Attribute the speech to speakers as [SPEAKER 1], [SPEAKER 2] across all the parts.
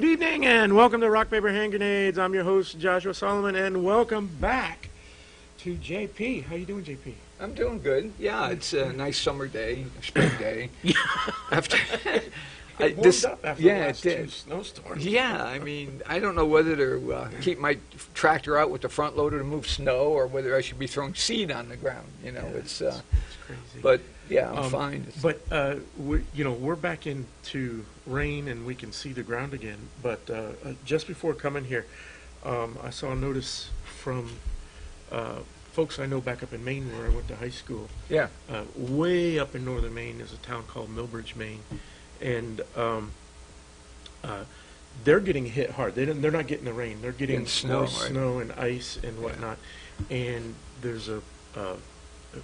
[SPEAKER 1] Good evening and welcome to Rock, Paper, Hand Grenades. I'm your host, Joshua Solomon, and welcome back to JP. How you doing, JP?
[SPEAKER 2] I'm doing good. Yeah, it's a nice summer day, spring day. After
[SPEAKER 1] It warmed up after the last
[SPEAKER 2] it
[SPEAKER 1] two
[SPEAKER 2] did.
[SPEAKER 1] snowstorms.
[SPEAKER 2] Yeah, I mean, I don't know whether to keep my tractor out with the front loader to move snow or whether I should be throwing seed on the ground. You know,
[SPEAKER 1] It's
[SPEAKER 2] it's
[SPEAKER 1] crazy.
[SPEAKER 2] but yeah, I'm fine.
[SPEAKER 1] But we're back into rain and we can see the ground again. But just before coming here, I saw a notice from folks I know back up in Maine where I went to high school.
[SPEAKER 2] Yeah.
[SPEAKER 1] Way up in northern Maine is a town called Millbridge, Maine, and they're getting hit hard. They're not getting the rain. They're getting
[SPEAKER 2] snow,
[SPEAKER 1] more
[SPEAKER 2] right?
[SPEAKER 1] snow and ice and whatnot. And there's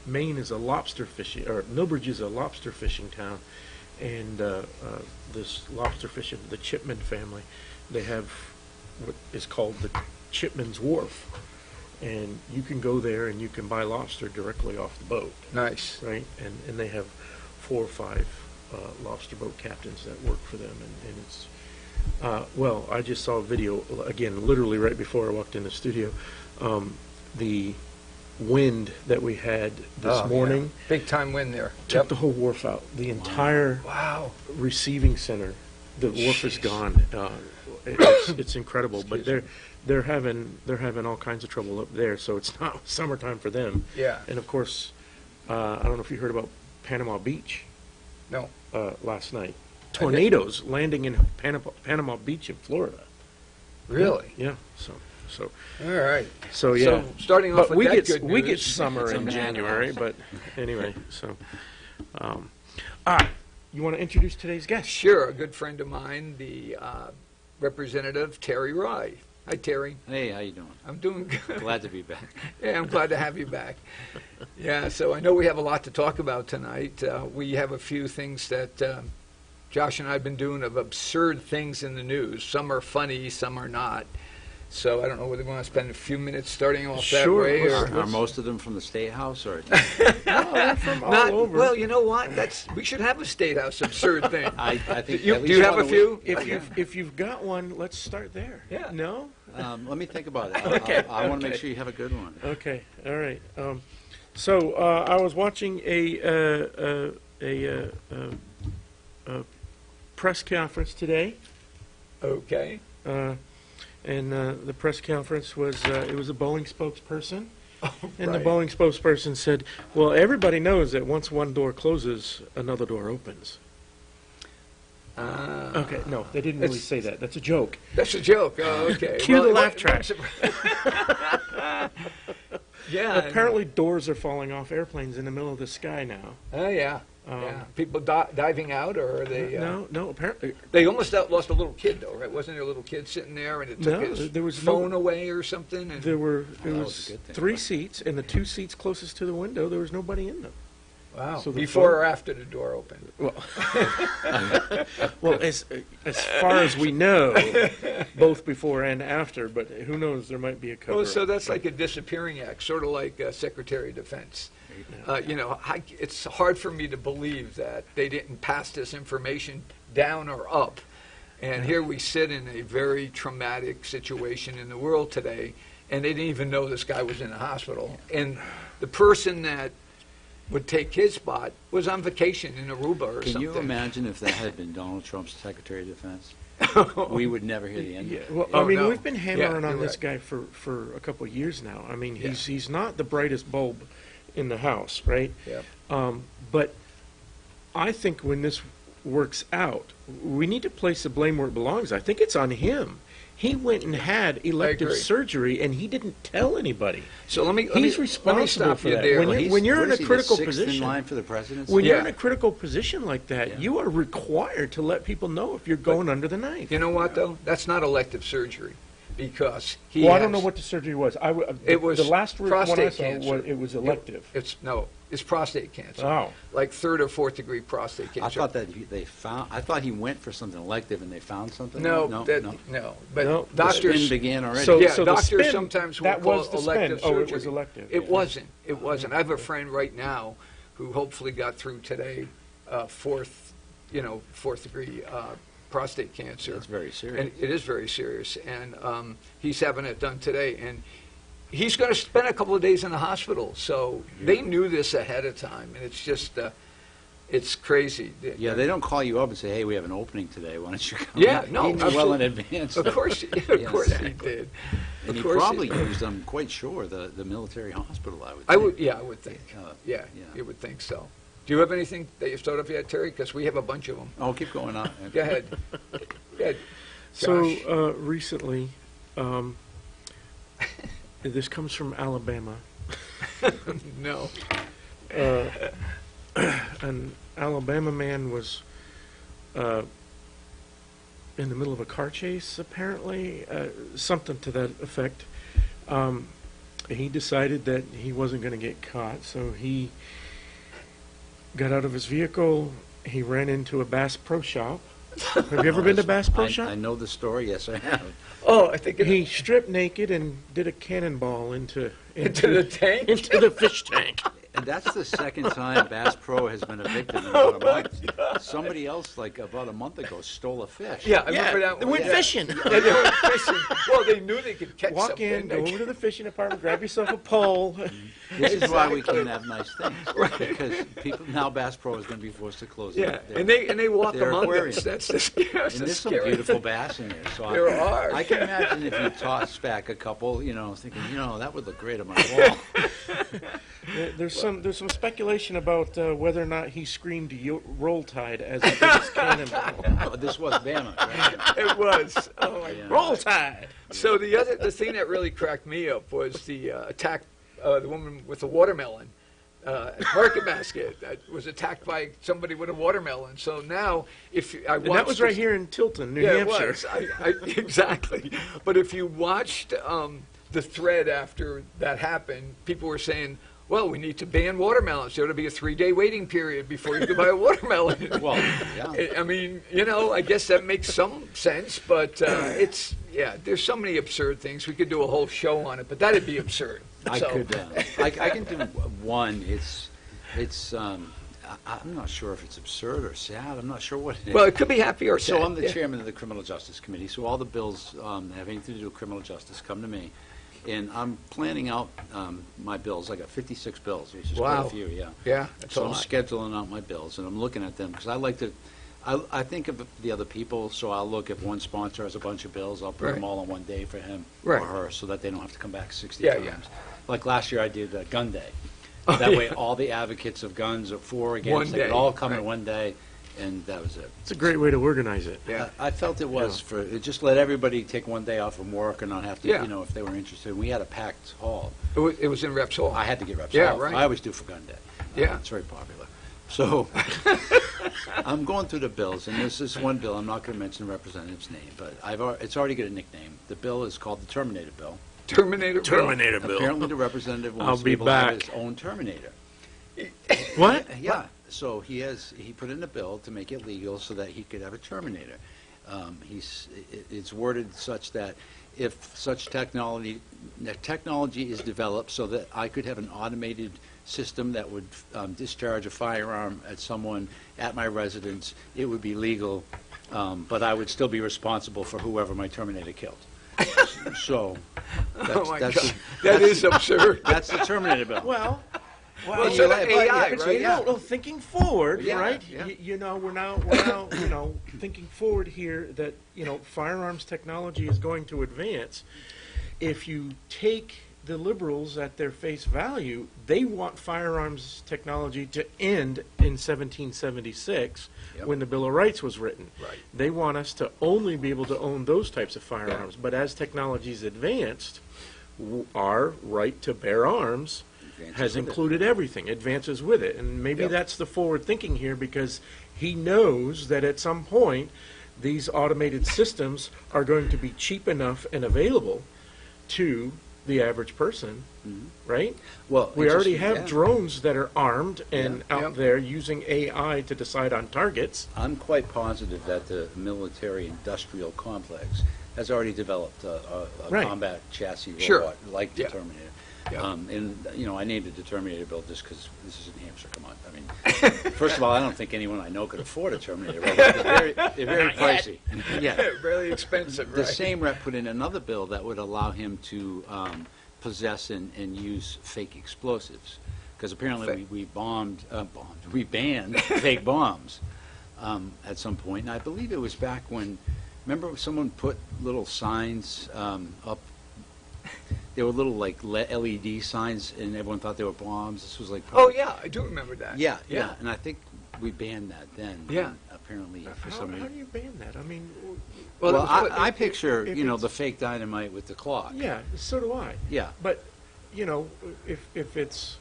[SPEAKER 1] Maine is a lobster fishing, or Millbridge is a lobster fishing town, and this lobster fishing, the Chipman family, they have what is called the Chipman's Wharf, and you can go there and you can buy lobster directly off the boat,
[SPEAKER 2] Nice.
[SPEAKER 1] right? And they have 4 or 5 lobster boat captains that work for them, and it's well, I just saw a video again, literally right before I walked in the studio. The wind that we had this morning,
[SPEAKER 2] yeah. Big time wind there.
[SPEAKER 1] took the whole wharf out. The entire
[SPEAKER 2] Wow.
[SPEAKER 1] receiving center, the wharf is
[SPEAKER 2] Jeez.
[SPEAKER 1] gone. It's incredible, but
[SPEAKER 2] Excuse
[SPEAKER 1] they're having all kinds of trouble up there. So it's not summertime for them.
[SPEAKER 2] Yeah.
[SPEAKER 1] And of course, I don't know if you heard about Panama Beach
[SPEAKER 2] No.
[SPEAKER 1] last night. Tornadoes landing in Panama Beach in Florida.
[SPEAKER 2] Really?
[SPEAKER 1] Yeah. So
[SPEAKER 2] All right.
[SPEAKER 1] so yeah.
[SPEAKER 2] So starting off
[SPEAKER 1] But
[SPEAKER 2] with
[SPEAKER 1] we
[SPEAKER 2] that
[SPEAKER 1] get
[SPEAKER 2] good
[SPEAKER 1] we
[SPEAKER 2] news.
[SPEAKER 1] get summer in January, but anyway. So, you want to introduce today's guest?
[SPEAKER 2] Sure, a good friend of mine, the Representative Terry Rye. Hi, Terry.
[SPEAKER 3] Hey, how you doing?
[SPEAKER 2] I'm doing good.
[SPEAKER 3] Glad to be back.
[SPEAKER 2] Yeah, I'm glad to have you back. Yeah, so I know we have a lot to talk about tonight. We have a few things that Josh and I have been doing of absurd things in the news. Some are funny, some are not. So I don't know whether we want to spend a few minutes starting off
[SPEAKER 1] Sure,
[SPEAKER 2] that way.
[SPEAKER 1] let's-
[SPEAKER 2] Or
[SPEAKER 3] Are most of them from the State House, or
[SPEAKER 1] No, they're from all
[SPEAKER 2] not.
[SPEAKER 1] over.
[SPEAKER 2] Well, you know what? We should have a State House absurd thing.
[SPEAKER 3] I think
[SPEAKER 2] You-
[SPEAKER 3] at
[SPEAKER 2] do
[SPEAKER 3] least
[SPEAKER 2] you have
[SPEAKER 3] one
[SPEAKER 2] a few?
[SPEAKER 1] if you've got one, let's start there.
[SPEAKER 2] Yeah.
[SPEAKER 1] No.
[SPEAKER 3] Let me think about it.
[SPEAKER 1] Okay,
[SPEAKER 3] I want to
[SPEAKER 1] okay.
[SPEAKER 3] make sure you have a good one.
[SPEAKER 1] Okay. All right. So I was watching a press conference today.
[SPEAKER 2] Okay.
[SPEAKER 1] And the press conference was it was a Boeing spokesperson, and the
[SPEAKER 2] right.
[SPEAKER 1] Boeing spokesperson said, "Well, everybody knows that once one door closes, another door opens." Okay, no, they didn't really
[SPEAKER 2] It's-
[SPEAKER 1] say that. That's a joke.
[SPEAKER 2] That's a joke. Oh, okay.
[SPEAKER 1] Cue the
[SPEAKER 2] it
[SPEAKER 1] laugh
[SPEAKER 2] wa-
[SPEAKER 1] track.
[SPEAKER 2] Yeah.
[SPEAKER 1] Apparently, doors are falling off airplanes in the middle of the sky now.
[SPEAKER 2] Oh yeah. Yeah. People diving out, or are they?
[SPEAKER 1] No, apparently.
[SPEAKER 2] They almost lost a little kid, though, right? Wasn't there a little kid sitting there, and it took
[SPEAKER 1] No,
[SPEAKER 2] his
[SPEAKER 1] there was
[SPEAKER 2] phone
[SPEAKER 1] no-
[SPEAKER 2] away or something? And,
[SPEAKER 1] There were
[SPEAKER 3] that was
[SPEAKER 1] was
[SPEAKER 3] a good thing.
[SPEAKER 1] 3 seats, and the 2 seats closest to the window, there was nobody in them.
[SPEAKER 2] wow.
[SPEAKER 1] so the
[SPEAKER 2] Before
[SPEAKER 1] phone-
[SPEAKER 2] or after the door opened?
[SPEAKER 1] Well, as far as we know, both before and after, but who knows? There might be a cover.
[SPEAKER 2] Oh, so that's like a disappearing act, sort of like Secretary of Defense. It's hard for me to believe that they didn't pass this information down or up. And here we sit in a very traumatic situation in the world today, and they didn't even know this guy was in the hospital. And the person that would take his spot was on vacation in Aruba or
[SPEAKER 3] Can
[SPEAKER 2] something.
[SPEAKER 3] you imagine if that had been Donald Trump's Secretary of Defense? We would never hear the end
[SPEAKER 1] Yeah,
[SPEAKER 3] of it.
[SPEAKER 1] well,
[SPEAKER 2] Oh,
[SPEAKER 1] I mean,
[SPEAKER 2] no.
[SPEAKER 1] we've been hammering
[SPEAKER 2] Yeah,
[SPEAKER 1] on
[SPEAKER 2] you're
[SPEAKER 1] this
[SPEAKER 2] right.
[SPEAKER 1] guy for a couple of years now. I mean,
[SPEAKER 2] Yeah.
[SPEAKER 1] he's not the brightest bulb in the house, right?
[SPEAKER 2] Yeah.
[SPEAKER 1] But I think when this works out, we need to place the blame where it belongs. I think it's on him. He went and had elective
[SPEAKER 2] agree.
[SPEAKER 1] surgery, and he didn't tell anybody.
[SPEAKER 2] So let me
[SPEAKER 1] He's
[SPEAKER 2] let me
[SPEAKER 1] responsible
[SPEAKER 2] stop
[SPEAKER 1] for
[SPEAKER 2] you
[SPEAKER 1] that.
[SPEAKER 2] there.
[SPEAKER 1] When
[SPEAKER 3] He's-
[SPEAKER 1] when you're
[SPEAKER 3] what
[SPEAKER 1] in
[SPEAKER 3] is
[SPEAKER 1] a
[SPEAKER 3] he, the
[SPEAKER 1] critical
[SPEAKER 3] sixth
[SPEAKER 1] position-
[SPEAKER 3] in line for the presidency?
[SPEAKER 1] When you're
[SPEAKER 2] Yeah.
[SPEAKER 1] in a critical position like that,
[SPEAKER 3] Yeah.
[SPEAKER 1] you are required to let people know if you're going under the knife.
[SPEAKER 2] You know what, though? That's not elective surgery, because he
[SPEAKER 1] Well, I don't
[SPEAKER 2] has-
[SPEAKER 1] know what the surgery was.
[SPEAKER 2] It was
[SPEAKER 1] the last one I
[SPEAKER 2] prostate
[SPEAKER 1] saw.
[SPEAKER 2] cancer.
[SPEAKER 1] It was elective.
[SPEAKER 2] It's prostate cancer.
[SPEAKER 1] Oh.
[SPEAKER 2] Like 3rd or 4th degree prostate cancer.
[SPEAKER 3] I thought that I thought he went for something elective and they found something.
[SPEAKER 2] No.
[SPEAKER 3] no.
[SPEAKER 2] But
[SPEAKER 1] No,
[SPEAKER 3] The
[SPEAKER 2] doctors.
[SPEAKER 3] spin began already.
[SPEAKER 1] So-
[SPEAKER 2] Yeah,
[SPEAKER 1] the
[SPEAKER 2] doctors
[SPEAKER 1] spin,
[SPEAKER 2] sometimes will
[SPEAKER 1] that
[SPEAKER 2] call
[SPEAKER 1] was
[SPEAKER 2] it
[SPEAKER 1] the spin.
[SPEAKER 2] elective
[SPEAKER 1] Oh, it
[SPEAKER 2] surgery.
[SPEAKER 1] was elective.
[SPEAKER 2] It
[SPEAKER 1] yeah.
[SPEAKER 2] wasn't. It wasn't. I have a friend right now who hopefully got through today, 4th degree prostate cancer.
[SPEAKER 3] That's very
[SPEAKER 2] And
[SPEAKER 3] serious.
[SPEAKER 2] it is very serious, and he's having it done today, and he's going to spend a couple of days in the hospital. So they knew this ahead of time, and it's just, it's crazy.
[SPEAKER 3] Yeah, they don't call you up and say, "Hey, we have an opening today. Why don't you come?"
[SPEAKER 2] Yeah,
[SPEAKER 3] He
[SPEAKER 2] no,
[SPEAKER 3] knew well in
[SPEAKER 2] absolutely.
[SPEAKER 3] advance.
[SPEAKER 2] Of course, of
[SPEAKER 3] Yeah,
[SPEAKER 2] course he
[SPEAKER 3] exactly.
[SPEAKER 2] did.
[SPEAKER 3] And
[SPEAKER 2] Of
[SPEAKER 3] he
[SPEAKER 2] course
[SPEAKER 3] probably
[SPEAKER 2] did.
[SPEAKER 3] used, I'm quite sure, the military hospital, I would think.
[SPEAKER 2] I would think. Yeah,
[SPEAKER 3] yeah.
[SPEAKER 2] you would think so. Do you have anything that you've thought of yet, Terry? Because we have a bunch of them.
[SPEAKER 3] Oh, keep going on.
[SPEAKER 2] Go ahead. Go ahead.
[SPEAKER 1] So
[SPEAKER 2] Josh.
[SPEAKER 1] recently, this comes from Alabama.
[SPEAKER 2] No.
[SPEAKER 1] An Alabama man was in the middle of a car chase, apparently, something to that effect. He decided that he wasn't going to get caught, so he got out of his vehicle. He ran into a Bass Pro Shop. Have you ever been to Bass Pro Shop?
[SPEAKER 3] I know the story, yes, I have.
[SPEAKER 2] Oh, I think
[SPEAKER 1] He stripped naked and did a cannonball into
[SPEAKER 2] into the tank.
[SPEAKER 1] into the fish tank.
[SPEAKER 3] And that's the second time Bass Pro has been a victim in about a month. Somebody else, like about a month ago, stole a fish.
[SPEAKER 2] Yeah, I remember that
[SPEAKER 1] They
[SPEAKER 2] one.
[SPEAKER 1] went
[SPEAKER 2] Yeah.
[SPEAKER 1] fishing.
[SPEAKER 2] Yeah, they went fishing. Well, they knew they could catch
[SPEAKER 1] Walk
[SPEAKER 2] something.
[SPEAKER 1] in, go over to the fishing department, grab yourself a pole.
[SPEAKER 3] This is why we can't have nice things. Because people, now Bass Pro is going to be forced to close
[SPEAKER 2] Yeah,
[SPEAKER 3] their-
[SPEAKER 2] and they walk
[SPEAKER 3] their
[SPEAKER 2] among
[SPEAKER 3] aquarium.
[SPEAKER 2] us. That's the scary.
[SPEAKER 3] And there's some beautiful bass in there. So
[SPEAKER 2] There are.
[SPEAKER 3] I can imagine if you toss back a couple, thinking, that would look great on my wall.
[SPEAKER 1] There's some speculation about whether or not he screamed "Roll Tide" as the biggest cannonball.
[SPEAKER 3] Oh, this was Bama, right?
[SPEAKER 2] It was. Oh my
[SPEAKER 3] Yeah.
[SPEAKER 2] God.
[SPEAKER 1] Roll Tide.
[SPEAKER 2] So the thing that really cracked me up was the attack, the woman with the watermelon. At Market Basket that was attacked by somebody with a watermelon. So now, if I watched
[SPEAKER 1] And that was right
[SPEAKER 2] this-
[SPEAKER 1] here in Tilton, New
[SPEAKER 2] yeah,
[SPEAKER 1] Hampshire.
[SPEAKER 2] it was. Exactly. But if you watched the thread after that happened, people were saying, "Well, we need to ban watermelons. There ought to be a 3-day waiting period before you can buy a watermelon."
[SPEAKER 3] Well, yeah.
[SPEAKER 2] I mean, I guess that makes some sense, but there's so many absurd things. We could do a whole show on it, but that'd be absurd.
[SPEAKER 3] I
[SPEAKER 2] So-
[SPEAKER 3] could. I can do one. I'm not sure if it's absurd or sad. I'm not sure what it is.
[SPEAKER 2] Well, it could be happy or sad.
[SPEAKER 3] So I'm the
[SPEAKER 2] yeah.
[SPEAKER 3] chairman of the Criminal Justice Committee. So all the bills have anything to do with criminal justice come to me, and I'm planning out my bills. I got 56 bills, which is quite
[SPEAKER 2] Wow.
[SPEAKER 3] a few. Yeah.
[SPEAKER 2] Yeah, that's
[SPEAKER 3] So
[SPEAKER 2] a
[SPEAKER 3] I'm
[SPEAKER 2] lot.
[SPEAKER 3] scheduling out my bills, and I'm looking at them because I like to. I think of the other people, so I'll look if one sponsor has a bunch of bills, I'll put
[SPEAKER 2] Right.
[SPEAKER 3] them all on one day for him
[SPEAKER 2] Right.
[SPEAKER 3] or her, so that they don't have to come back 60
[SPEAKER 2] Yeah,
[SPEAKER 3] times.
[SPEAKER 2] yeah.
[SPEAKER 3] Like last year, I did Gun Day.
[SPEAKER 2] Oh,
[SPEAKER 3] That
[SPEAKER 2] yeah.
[SPEAKER 3] way, all the advocates of guns are for or
[SPEAKER 2] One
[SPEAKER 3] against. They
[SPEAKER 2] day,
[SPEAKER 3] could all come in
[SPEAKER 2] right.
[SPEAKER 3] one day, and that was it.
[SPEAKER 1] It's a great way to organize it.
[SPEAKER 2] Yeah.
[SPEAKER 3] I felt it was for it just let everybody take one day off from work and not have to,
[SPEAKER 2] Yeah.
[SPEAKER 3] if they were interested. We had a packed hall.
[SPEAKER 2] It was in Reps Hall.
[SPEAKER 3] I had to get reps
[SPEAKER 2] Yeah,
[SPEAKER 3] off.
[SPEAKER 2] right.
[SPEAKER 3] I always do for Gun Day.
[SPEAKER 2] Yeah.
[SPEAKER 3] It's very popular. So I'm going through the bills, and there's this one bill. I'm not going to mention the representative's name, but it's already got a nickname. The bill is called the Terminator Bill.
[SPEAKER 2] Terminator. Bill.
[SPEAKER 1] Terminator Bill.
[SPEAKER 3] Apparently, the representative
[SPEAKER 1] I'll
[SPEAKER 3] wants to
[SPEAKER 1] be
[SPEAKER 3] able to have
[SPEAKER 1] back.
[SPEAKER 3] his own Terminator.
[SPEAKER 1] What?
[SPEAKER 3] Yeah. So he put in a bill to make it legal so that he could have a Terminator. It's worded such that if such technology is developed so that I could have an automated system that would discharge a firearm at someone at my residence, it would be legal, but I would still be responsible for whoever my Terminator killed. So
[SPEAKER 2] Oh my
[SPEAKER 3] that's
[SPEAKER 2] God. That is absurd.
[SPEAKER 3] that's the Terminator Bill.
[SPEAKER 1] Well,
[SPEAKER 2] Well,
[SPEAKER 3] you
[SPEAKER 2] so
[SPEAKER 3] like-
[SPEAKER 2] the
[SPEAKER 3] but-
[SPEAKER 2] AI,
[SPEAKER 3] but-
[SPEAKER 2] right?
[SPEAKER 1] No, thinking forward,
[SPEAKER 3] Yeah,
[SPEAKER 1] right?
[SPEAKER 3] yeah.
[SPEAKER 1] We're now thinking forward here that firearms technology is going to advance. If you take the liberals at their face value, they want firearms technology to end in 1776
[SPEAKER 3] Yep.
[SPEAKER 1] when the Bill of Rights was written.
[SPEAKER 2] Right.
[SPEAKER 1] They want us to only be able to own those types of firearms. But as technology's advanced, our right to bear arms
[SPEAKER 3] Advances
[SPEAKER 1] has
[SPEAKER 3] with it.
[SPEAKER 1] included everything, advances with it. And maybe
[SPEAKER 2] Yep.
[SPEAKER 1] that's the forward thinking here, because he knows that at some point these automated systems are going to be cheap enough and available to the average person, right?
[SPEAKER 3] Well,
[SPEAKER 1] We already have
[SPEAKER 3] yeah.
[SPEAKER 1] drones that are armed and
[SPEAKER 3] Yeah.
[SPEAKER 1] out
[SPEAKER 2] Yep.
[SPEAKER 1] there using AI to decide on targets.
[SPEAKER 3] I'm quite positive that the military-industrial complex has already developed a
[SPEAKER 1] Right.
[SPEAKER 3] combat chassis
[SPEAKER 2] Sure.
[SPEAKER 3] robot like the
[SPEAKER 2] Yeah.
[SPEAKER 3] Terminator.
[SPEAKER 2] Yeah.
[SPEAKER 3] And, I named it the Terminator bill just because this is New Hampshire, come on. I mean, first of all, I don't think anyone I know could afford a Terminator bill. They're very pricey. Yeah.
[SPEAKER 2] Really expensive,
[SPEAKER 3] The
[SPEAKER 2] right?
[SPEAKER 3] same rep put in another bill that would allow him to possess and use fake explosives. Because apparently we banned fake bombs at some point. And I believe it was back when, remember someone put little signs up. They were little like LED signs, and everyone thought they were bombs. This was like
[SPEAKER 2] Oh, yeah, I do remember that.
[SPEAKER 3] yeah. And I think we banned that then.
[SPEAKER 2] Yeah.
[SPEAKER 3] Apparently, for
[SPEAKER 1] How
[SPEAKER 3] some
[SPEAKER 1] do
[SPEAKER 3] reason.
[SPEAKER 1] you ban that? I mean,
[SPEAKER 2] Well,
[SPEAKER 3] Well,
[SPEAKER 2] that was what-
[SPEAKER 3] I picture
[SPEAKER 1] if
[SPEAKER 3] the
[SPEAKER 1] it's-
[SPEAKER 3] fake dynamite with the clock.
[SPEAKER 1] yeah, so do I.
[SPEAKER 3] Yeah.
[SPEAKER 1] But, if it's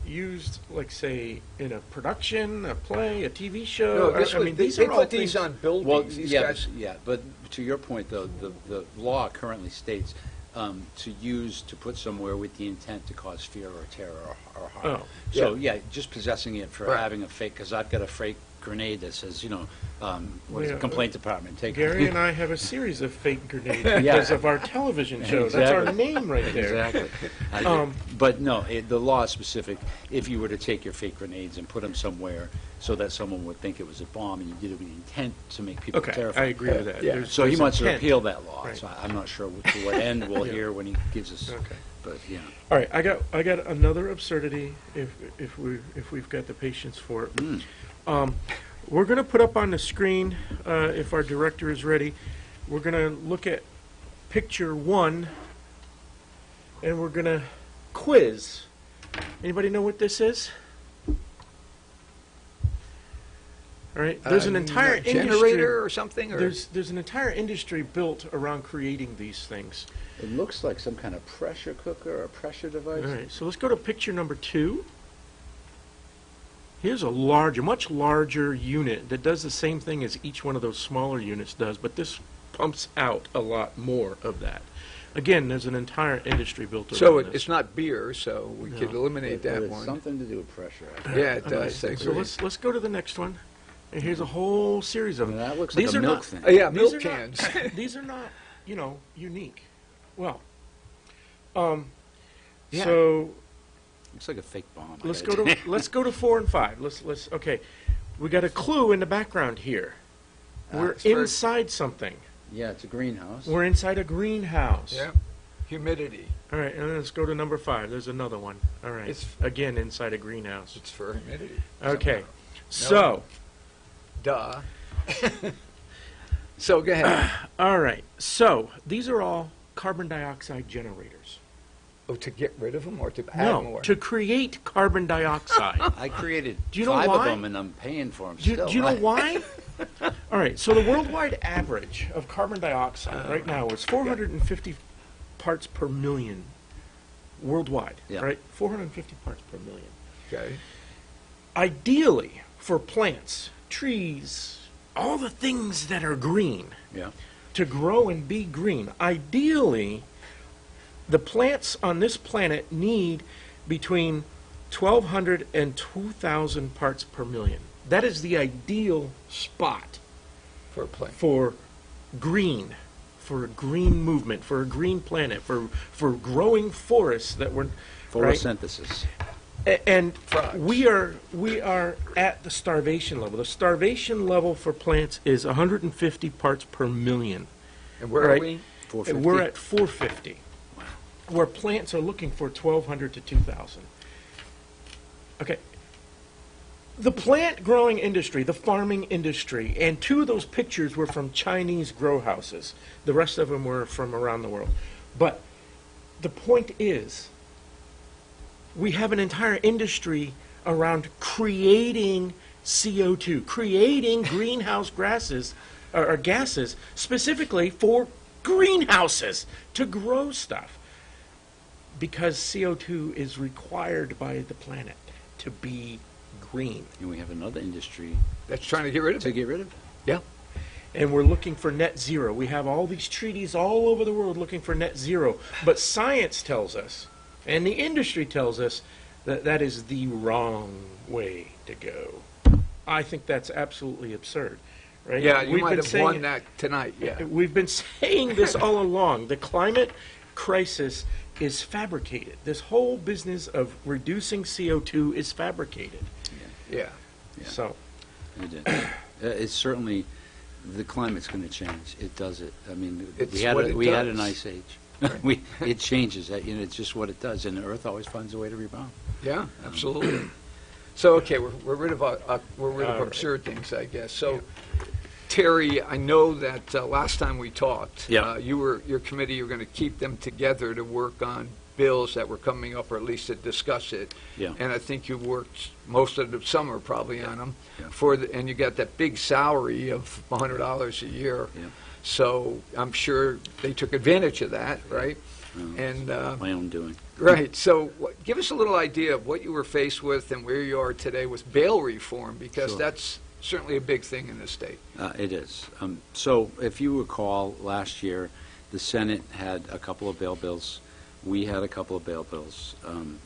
[SPEAKER 1] used, like, say, in a production, a play, a TV show,
[SPEAKER 2] No, this
[SPEAKER 1] I
[SPEAKER 2] was,
[SPEAKER 1] mean,
[SPEAKER 2] they
[SPEAKER 1] these are all
[SPEAKER 2] put these
[SPEAKER 1] things.
[SPEAKER 2] on buildings.
[SPEAKER 3] Well,
[SPEAKER 2] These
[SPEAKER 3] yeah,
[SPEAKER 2] guys,
[SPEAKER 3] but to your point, though, the law currently states to use to put somewhere with the intent to cause fear or terror or harm.
[SPEAKER 1] Oh,
[SPEAKER 3] So, yeah, just possessing it for
[SPEAKER 2] Right.
[SPEAKER 3] having a fake, because I've got a fake grenade that says, what is
[SPEAKER 1] Yeah,
[SPEAKER 3] it, complaint department, take
[SPEAKER 1] Gary and I have a series of fake grenades
[SPEAKER 3] Yeah.
[SPEAKER 1] because of our television show. That's our
[SPEAKER 3] Exactly.
[SPEAKER 1] name right there.
[SPEAKER 3] Exactly.
[SPEAKER 1] Um,
[SPEAKER 3] But no, the law is specific. If you were to take your fake grenades and put them somewhere so that someone would think it was a bomb and you did it with the intent to make people
[SPEAKER 1] Okay,
[SPEAKER 3] terrified.
[SPEAKER 1] I agree with that.
[SPEAKER 2] Yeah.
[SPEAKER 1] There's-
[SPEAKER 3] So he
[SPEAKER 1] there's
[SPEAKER 3] wants to
[SPEAKER 1] intent.
[SPEAKER 3] repeal that law.
[SPEAKER 1] Right.
[SPEAKER 3] So I'm not sure to what end we'll
[SPEAKER 1] Yeah.
[SPEAKER 3] hear when he gives us.
[SPEAKER 1] Okay.
[SPEAKER 3] But yeah.
[SPEAKER 1] All right, I got another absurdity if we've got the patience for it. We're going to put up on the screen, if our director is ready, we're going to look at picture 1, and we're going to quiz. Anybody know what this is? All right, there's an entire industry.
[SPEAKER 2] generator or something, or
[SPEAKER 1] There's an entire industry built around creating these things.
[SPEAKER 3] It looks like some kind of pressure cooker or pressure device.
[SPEAKER 1] All right, so let's go to picture number 2. Here's a much larger unit that does the same thing as each one of those smaller units does, but this pumps out a lot more of that. Again, there's an entire industry built around
[SPEAKER 2] so
[SPEAKER 1] this.
[SPEAKER 2] it's not beer, so we could
[SPEAKER 1] No.
[SPEAKER 2] eliminate
[SPEAKER 3] But
[SPEAKER 2] that
[SPEAKER 3] it's
[SPEAKER 2] one.
[SPEAKER 3] something to do with pressure.
[SPEAKER 2] Yeah, it
[SPEAKER 1] Okay,
[SPEAKER 2] does. I
[SPEAKER 1] so
[SPEAKER 2] agree.
[SPEAKER 1] let's go to the next one. And here's a whole series of
[SPEAKER 3] And
[SPEAKER 1] them.
[SPEAKER 3] that looks like
[SPEAKER 1] These
[SPEAKER 3] a
[SPEAKER 1] are
[SPEAKER 3] milk
[SPEAKER 1] not-
[SPEAKER 3] thing.
[SPEAKER 2] Yeah,
[SPEAKER 1] These
[SPEAKER 2] milk
[SPEAKER 1] are
[SPEAKER 2] cans.
[SPEAKER 1] not, these are not, unique. Well,
[SPEAKER 2] Yeah.
[SPEAKER 1] so
[SPEAKER 3] Looks like a fake bomb.
[SPEAKER 1] let's go to 4 and 5. Let's okay. We got a clue in the background here. We're
[SPEAKER 2] it's very-
[SPEAKER 1] inside something.
[SPEAKER 3] Yeah, it's a greenhouse.
[SPEAKER 1] We're inside a greenhouse.
[SPEAKER 2] Yeah, humidity.
[SPEAKER 1] All right, and then let's go to number 5. There's another one. All right.
[SPEAKER 2] It's-
[SPEAKER 1] Again, inside a greenhouse.
[SPEAKER 2] It's for humidity.
[SPEAKER 1] Okay.
[SPEAKER 2] somehow.
[SPEAKER 1] So,
[SPEAKER 2] Duh. So go ahead.
[SPEAKER 1] all right. So, these are all carbon dioxide generators.
[SPEAKER 2] Oh, to get rid of them or to add
[SPEAKER 1] No,
[SPEAKER 2] more?
[SPEAKER 1] to create carbon dioxide.
[SPEAKER 3] I created
[SPEAKER 1] Do you know
[SPEAKER 3] 5
[SPEAKER 1] why?
[SPEAKER 3] of them, and I'm paying for them
[SPEAKER 1] Do
[SPEAKER 3] still.
[SPEAKER 1] you know why? All right, so the worldwide average of carbon dioxide right now is 450 parts per million worldwide,
[SPEAKER 3] Yeah.
[SPEAKER 1] right? 450 parts per million.
[SPEAKER 2] Okay.
[SPEAKER 1] Ideally, for plants, trees, all the things that are green,
[SPEAKER 3] Yeah.
[SPEAKER 1] to grow and be green, ideally, the plants on this planet need between 1,200 and 2,000 parts per million. That is the ideal spot
[SPEAKER 2] For a plant.
[SPEAKER 1] for green, for a green movement, for a green planet, for growing forests that were right?
[SPEAKER 3] Photosynthesis.
[SPEAKER 1] And
[SPEAKER 2] Frogs.
[SPEAKER 1] we are at the starvation level. The starvation level for plants is 150 parts per million.
[SPEAKER 2] And where
[SPEAKER 1] Right.
[SPEAKER 2] are we?
[SPEAKER 3] 450.
[SPEAKER 1] And we're at 450, where plants are looking for 1,200 to 2,000. Okay. The plant growing industry, the farming industry, and 2 of those pictures were from Chinese grow houses. The rest of them were from around the world. But the point is, we have an entire industry around creating CO2, creating greenhouse gases specifically for greenhouses to grow stuff. Because CO2 is required by the planet to be green.
[SPEAKER 3] And we have another industry
[SPEAKER 2] That's trying to get rid of
[SPEAKER 3] to
[SPEAKER 2] it.
[SPEAKER 3] get rid of.
[SPEAKER 2] Yeah.
[SPEAKER 1] And we're looking for net zero. We have all these treaties all over the world looking for net zero. But science tells us, and the industry tells us, that that is the wrong way to go. I think that's absolutely absurd. Right?
[SPEAKER 2] Yeah, you
[SPEAKER 1] We've
[SPEAKER 2] might
[SPEAKER 1] been
[SPEAKER 2] have
[SPEAKER 1] saying
[SPEAKER 2] won
[SPEAKER 1] it-
[SPEAKER 2] that tonight. Yeah.
[SPEAKER 1] We've been saying this all along. The climate crisis is fabricated. This whole business of reducing CO2 is fabricated.
[SPEAKER 2] Yeah.
[SPEAKER 3] Yeah.
[SPEAKER 1] So,
[SPEAKER 3] It is. It's certainly, the climate's going to change. It does it. I mean,
[SPEAKER 2] It's
[SPEAKER 3] we had
[SPEAKER 2] what it
[SPEAKER 3] we had an
[SPEAKER 2] does.
[SPEAKER 3] ice age. It changes. It's just what it does, and the Earth always finds a way to rebound.
[SPEAKER 2] Yeah, absolutely. So, okay, we're rid of
[SPEAKER 1] right.
[SPEAKER 2] absurd things, I guess. So, Terry, I know that last time we talked,
[SPEAKER 3] Yeah.
[SPEAKER 2] your committee, you're going to keep them together to work on bills that were coming up, or at least to discuss it.
[SPEAKER 3] Yeah.
[SPEAKER 2] And I think you worked most of the summer probably on them.
[SPEAKER 3] Yeah.
[SPEAKER 2] And you got that big salary of $100 a year.
[SPEAKER 3] Yeah.
[SPEAKER 2] So I'm sure they took advantage of that, right? And
[SPEAKER 3] My own doing.
[SPEAKER 2] right. So give us a little idea of what you were faced with and where you are today with bail reform, because
[SPEAKER 3] Sure.
[SPEAKER 2] that's certainly a big thing in the state.
[SPEAKER 3] It is. So if you recall, last year, the Senate had a couple of bail bills. We had a couple of bail bills.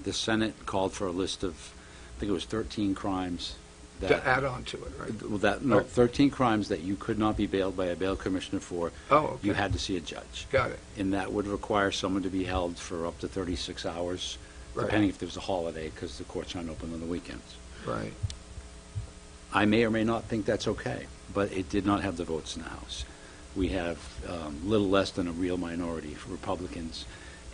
[SPEAKER 3] The Senate called for a list of, I think it was 13 crimes.
[SPEAKER 2] To add on to it, right?
[SPEAKER 3] 13 crimes that you could not be bailed by a bail commissioner for.
[SPEAKER 2] Oh, okay.
[SPEAKER 3] You had to see a judge.
[SPEAKER 2] Got it.
[SPEAKER 3] And that would require someone to be held for up to 36 hours,
[SPEAKER 2] Right.
[SPEAKER 3] depending if there was a holiday, because the courts aren't open on the weekends.
[SPEAKER 2] Right.
[SPEAKER 3] I may or may not think that's okay, but it did not have the votes in the House. We have little less than a real minority for Republicans,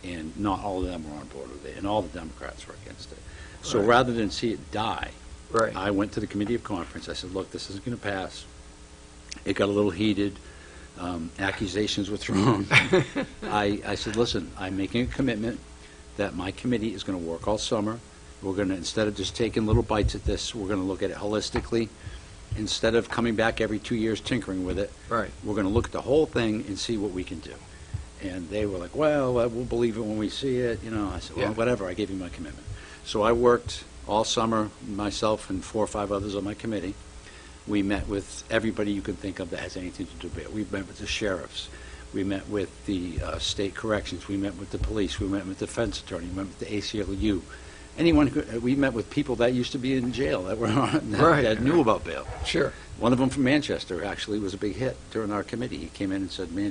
[SPEAKER 3] and not all of them were on board with it, and all the Democrats were against it. So
[SPEAKER 2] Right.
[SPEAKER 3] rather than see it die,
[SPEAKER 2] Right.
[SPEAKER 3] I went to the Committee of Conference. I said, look, this isn't going to pass. It got a little heated. Accusations were thrown. I said, listen, I'm making a commitment that my committee is going to work all summer. We're going to, instead of just taking little bites at this, we're going to look at it holistically. Instead of coming back every 2 years tinkering with it,
[SPEAKER 2] Right.
[SPEAKER 3] we're going to look at the whole thing and see what we can do. And they were like, well, we'll believe it when we see it. I said, well,
[SPEAKER 2] Yeah.
[SPEAKER 3] whatever. I gave you my commitment. So I worked all summer, myself and 4 or 5 others on my committee. We met with everybody you could think of that has anything to do with it. We met with the sheriffs. We met with the state corrections. We met with the police. We met with the defense attorney. We met with the ACLU. We met with people that used to be in jail that were that knew about bail.
[SPEAKER 2] Sure.
[SPEAKER 3] One of them from Manchester actually was a big hit during our committee. He came in and said, New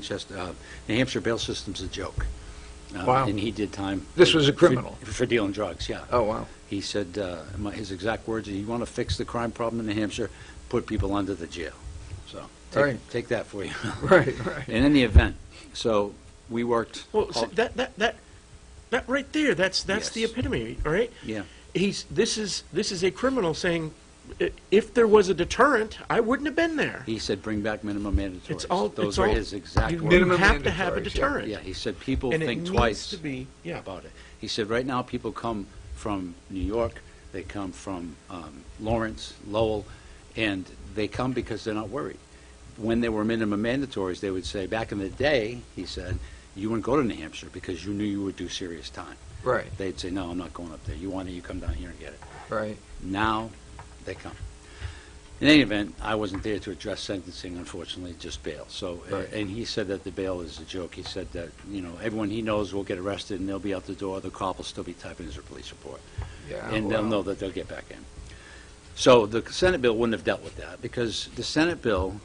[SPEAKER 3] Hampshire bail system's a joke.
[SPEAKER 2] Wow.
[SPEAKER 3] And he did time.
[SPEAKER 2] This was a criminal.
[SPEAKER 3] For dealing drugs, yeah.
[SPEAKER 2] Oh, wow.
[SPEAKER 3] He said, his exact words, you want to fix the crime problem in New Hampshire, put people under the jail. So
[SPEAKER 2] Right.
[SPEAKER 3] take that for you.
[SPEAKER 2] Right, right.
[SPEAKER 3] In any event, so we worked.
[SPEAKER 1] well, see, that right there, that's
[SPEAKER 3] Yes.
[SPEAKER 1] the epitome, all right?
[SPEAKER 3] Yeah.
[SPEAKER 1] This is a criminal saying, if there was a deterrent, I wouldn't have been there.
[SPEAKER 3] He said, bring back minimum mandatories.
[SPEAKER 1] It's all.
[SPEAKER 3] Those
[SPEAKER 1] it's
[SPEAKER 3] are
[SPEAKER 1] all,
[SPEAKER 3] his exact
[SPEAKER 1] you,
[SPEAKER 3] words.
[SPEAKER 1] you
[SPEAKER 2] Minimum
[SPEAKER 1] have to have a
[SPEAKER 2] mandatories, yeah.
[SPEAKER 1] deterrent.
[SPEAKER 3] Yeah, he said people
[SPEAKER 1] and
[SPEAKER 3] think
[SPEAKER 1] it
[SPEAKER 3] twice
[SPEAKER 1] needs to be, yeah.
[SPEAKER 3] about it. He said right now people come from New York, they come from Lawrence, Lowell, and they come because they're not worried. When there were minimum mandatories, they would say, back in the day, he said, you wouldn't go to New Hampshire because you knew you would do serious time.
[SPEAKER 2] Right.
[SPEAKER 3] They'd say, no, I'm not going up there. You want it, you come down here and get it.
[SPEAKER 2] Right.
[SPEAKER 3] Now they come. In any event, I wasn't there to address sentencing, unfortunately, just bail. So,
[SPEAKER 2] Right.
[SPEAKER 3] and he said that the bail is a joke. He said that, everyone he knows will get arrested and they'll be out the door. The cop will still be typing his police report.
[SPEAKER 2] Yeah.
[SPEAKER 3] And they'll
[SPEAKER 2] wow.
[SPEAKER 3] know that they'll get back in. So the Senate bill wouldn't have dealt with that because the Senate bill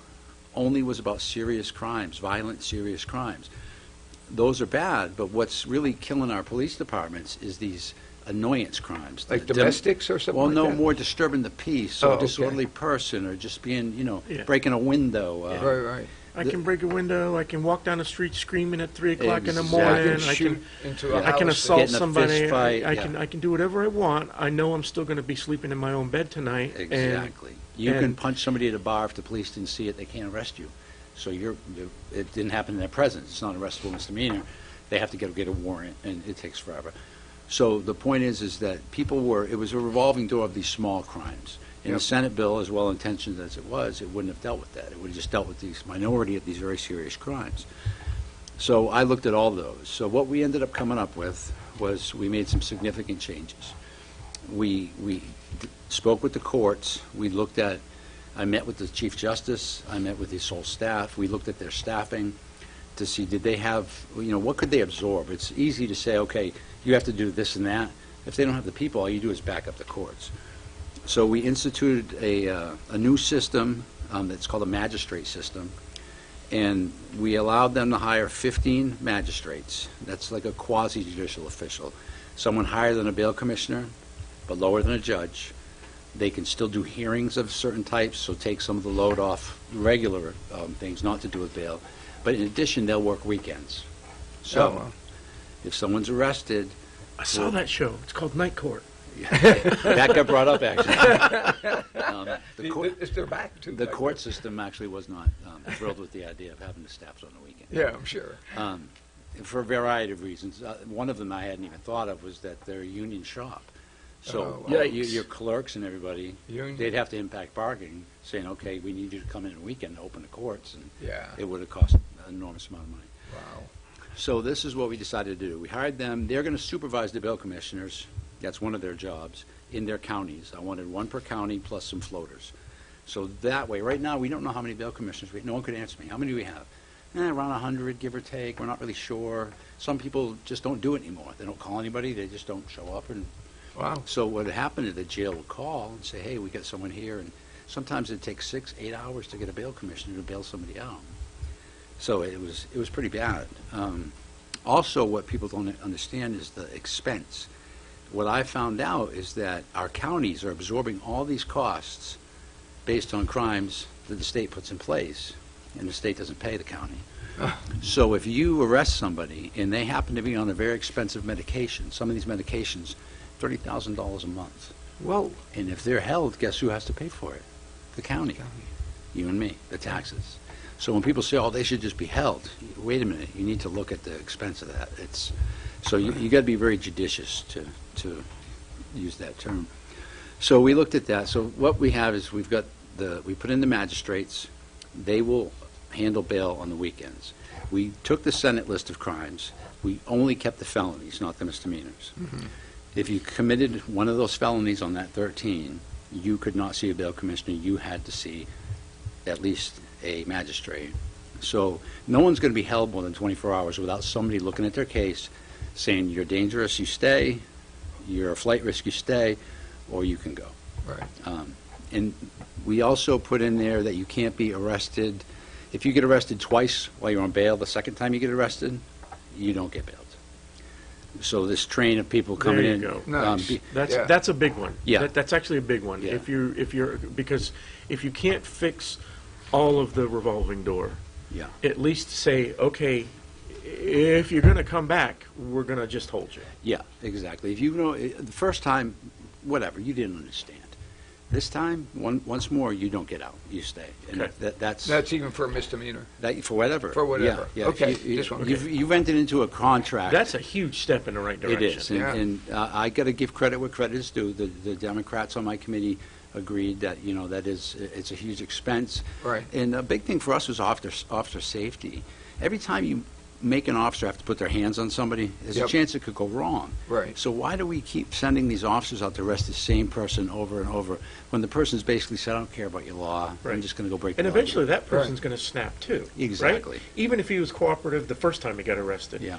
[SPEAKER 3] only was about serious crimes, violent, serious crimes. Those are bad, but what's really killing our police departments is these annoyance crimes.
[SPEAKER 2] Like
[SPEAKER 3] The
[SPEAKER 2] domestics or something
[SPEAKER 3] Well,
[SPEAKER 2] like
[SPEAKER 3] no,
[SPEAKER 2] that?
[SPEAKER 3] more disturbing the peace,
[SPEAKER 2] Oh,
[SPEAKER 3] or
[SPEAKER 2] okay.
[SPEAKER 3] disorderly person, or just being,
[SPEAKER 1] Yeah.
[SPEAKER 3] breaking a window.
[SPEAKER 2] Right, right.
[SPEAKER 1] I can break a window. I can walk down the street screaming at 3 o'clock in the
[SPEAKER 3] Exactly.
[SPEAKER 1] morning.
[SPEAKER 2] I can
[SPEAKER 1] I
[SPEAKER 2] shoot
[SPEAKER 1] can
[SPEAKER 2] into a
[SPEAKER 3] Yeah.
[SPEAKER 1] I can
[SPEAKER 2] house.
[SPEAKER 1] assault
[SPEAKER 3] Get in a
[SPEAKER 1] somebody.
[SPEAKER 3] fist fight,
[SPEAKER 1] I
[SPEAKER 3] yeah.
[SPEAKER 1] can do whatever I want. I know I'm still going to be sleeping in my own bed tonight. and-
[SPEAKER 3] Exactly. You can
[SPEAKER 1] and-
[SPEAKER 3] punch somebody at a bar if the police didn't see it, they can't arrest you. So it didn't happen in their presence. It's not an arrestable misdemeanor. They have to get a warrant, and it takes forever. So the point is that it was a revolving door of these small crimes. In
[SPEAKER 2] Yep.
[SPEAKER 3] the Senate bill, as well-intentioned as it wouldn't have dealt with that. It would have just dealt with these minority of these very serious crimes. So I looked at all those. So what we ended up coming up with was we made some significant changes. We spoke with the courts. I met with the Chief Justice. I met with his whole staff. We looked at their staffing to see did they have, what could they absorb? It's easy to say, okay, you have to do this and that. If they don't have the people, all you do is back up the courts. So we instituted a new system that's called a magistrate system, And we allowed them to hire 15 magistrates. That's like a quasi-judicial official. Someone higher than a bail commissioner, but lower than a judge. They can still do hearings of certain types, so take some of the load off regular things, not to do with bail. But in addition, they'll work weekends. So,
[SPEAKER 2] well.
[SPEAKER 3] if someone's arrested,
[SPEAKER 1] I saw that show. It's called Night Court.
[SPEAKER 3] that got brought up actually. The court,
[SPEAKER 2] Is there back to
[SPEAKER 3] the court system actually was not thrilled with the idea of having the staffs on the weekend.
[SPEAKER 2] Yeah, I'm sure.
[SPEAKER 3] For a variety of reasons. One of them I hadn't even thought of was that they're a union shop. So
[SPEAKER 2] Oh, wow.
[SPEAKER 3] your clerks and everybody,
[SPEAKER 2] Union.
[SPEAKER 3] they'd have to impact bargaining, saying, okay, we need you to come in a weekend to open the courts, and
[SPEAKER 2] Yeah.
[SPEAKER 3] it would have cost an enormous amount of money.
[SPEAKER 2] Wow.
[SPEAKER 3] So this is what we decided to do. We hired them. They're going to supervise the bail commissioners. That's one of their jobs in their counties. I wanted one per county plus some floaters. So that way, right now, we don't know how many bail commissioners no one could answer me. How many do we have? Around 100, give or take. We're not really sure. Some people just don't do it anymore. They don't call anybody. They just don't show up. And
[SPEAKER 2] Wow.
[SPEAKER 3] so what would happen is the jail would call and say, hey, we got someone here. And sometimes it'd take 6-8 hours to get a bail commissioner to bail somebody out. So it was pretty bad. Also, what people don't understand is the expense. What I found out is that our counties are absorbing all these costs based on crimes that the state puts in place, and the state doesn't pay the county. So if you arrest somebody and they happen to be on a very expensive medication, some of these medications, $30,000 a month,
[SPEAKER 2] Well,
[SPEAKER 3] and if they're held, guess who has to pay for it? The county. You and me, the taxes. So when people say, oh, they should just be held, wait a minute, you need to look at the expense of that. So you got to be very judicious to use that term. So we looked at that. So what we have is we put in the magistrates. They will handle bail on the weekends. We took the Senate list of crimes. We only kept the felonies, not the misdemeanors.
[SPEAKER 2] Mm-hmm.
[SPEAKER 3] If you committed one of those felonies on that 13, you could not see a bail commissioner. You had to see at least a magistrate. So no one's going to be held more than 24 hours without somebody looking at their case, saying you're dangerous, you stay, you're a flight risk, you stay, or you can go.
[SPEAKER 2] right.
[SPEAKER 3] And we also put in there that you can't be arrested. If you get arrested twice while you're on bail, the second time you get arrested, you don't get bailed. So this train of people coming
[SPEAKER 1] There you
[SPEAKER 3] in.
[SPEAKER 1] go.
[SPEAKER 2] Nice.
[SPEAKER 1] That's
[SPEAKER 2] Yeah.
[SPEAKER 1] that's a big one.
[SPEAKER 3] Yeah.
[SPEAKER 1] That's actually a big one.
[SPEAKER 3] Yeah.
[SPEAKER 1] Because if you can't fix all of the revolving door,
[SPEAKER 3] Yeah.
[SPEAKER 1] at least say, okay, if you're going to come back, we're going to just hold you.
[SPEAKER 3] Yeah, exactly. If you know, the first time, whatever, you didn't understand. This time, once more, you don't get out. You stay. And
[SPEAKER 1] Okay.
[SPEAKER 2] That's even for a misdemeanor.
[SPEAKER 3] for whatever.
[SPEAKER 2] For whatever.
[SPEAKER 3] Yeah, yeah.
[SPEAKER 2] Okay,
[SPEAKER 3] You,
[SPEAKER 2] just one.
[SPEAKER 3] you've entered into a contract.
[SPEAKER 1] That's a huge step in the right
[SPEAKER 3] It
[SPEAKER 1] direction.
[SPEAKER 3] is,
[SPEAKER 2] Yeah.
[SPEAKER 3] and I got to give credit where credit is due. The Democrats on my committee agreed that it's a huge expense.
[SPEAKER 2] Right.
[SPEAKER 3] And a big thing for us was officer safety. Every time you make an officer have to put their hands on somebody, there's
[SPEAKER 2] Yep.
[SPEAKER 3] a chance it could go wrong.
[SPEAKER 2] Right.
[SPEAKER 3] So why do we keep sending these officers out to arrest the same person over and over when the person's basically said, I don't care about your law, I'm
[SPEAKER 1] Right.
[SPEAKER 3] just going to go break
[SPEAKER 1] And
[SPEAKER 3] the law.
[SPEAKER 1] eventually that person's going to snap too.
[SPEAKER 3] Exactly.
[SPEAKER 1] Right? Even if he was cooperative the first time he got arrested.
[SPEAKER 3] Yeah.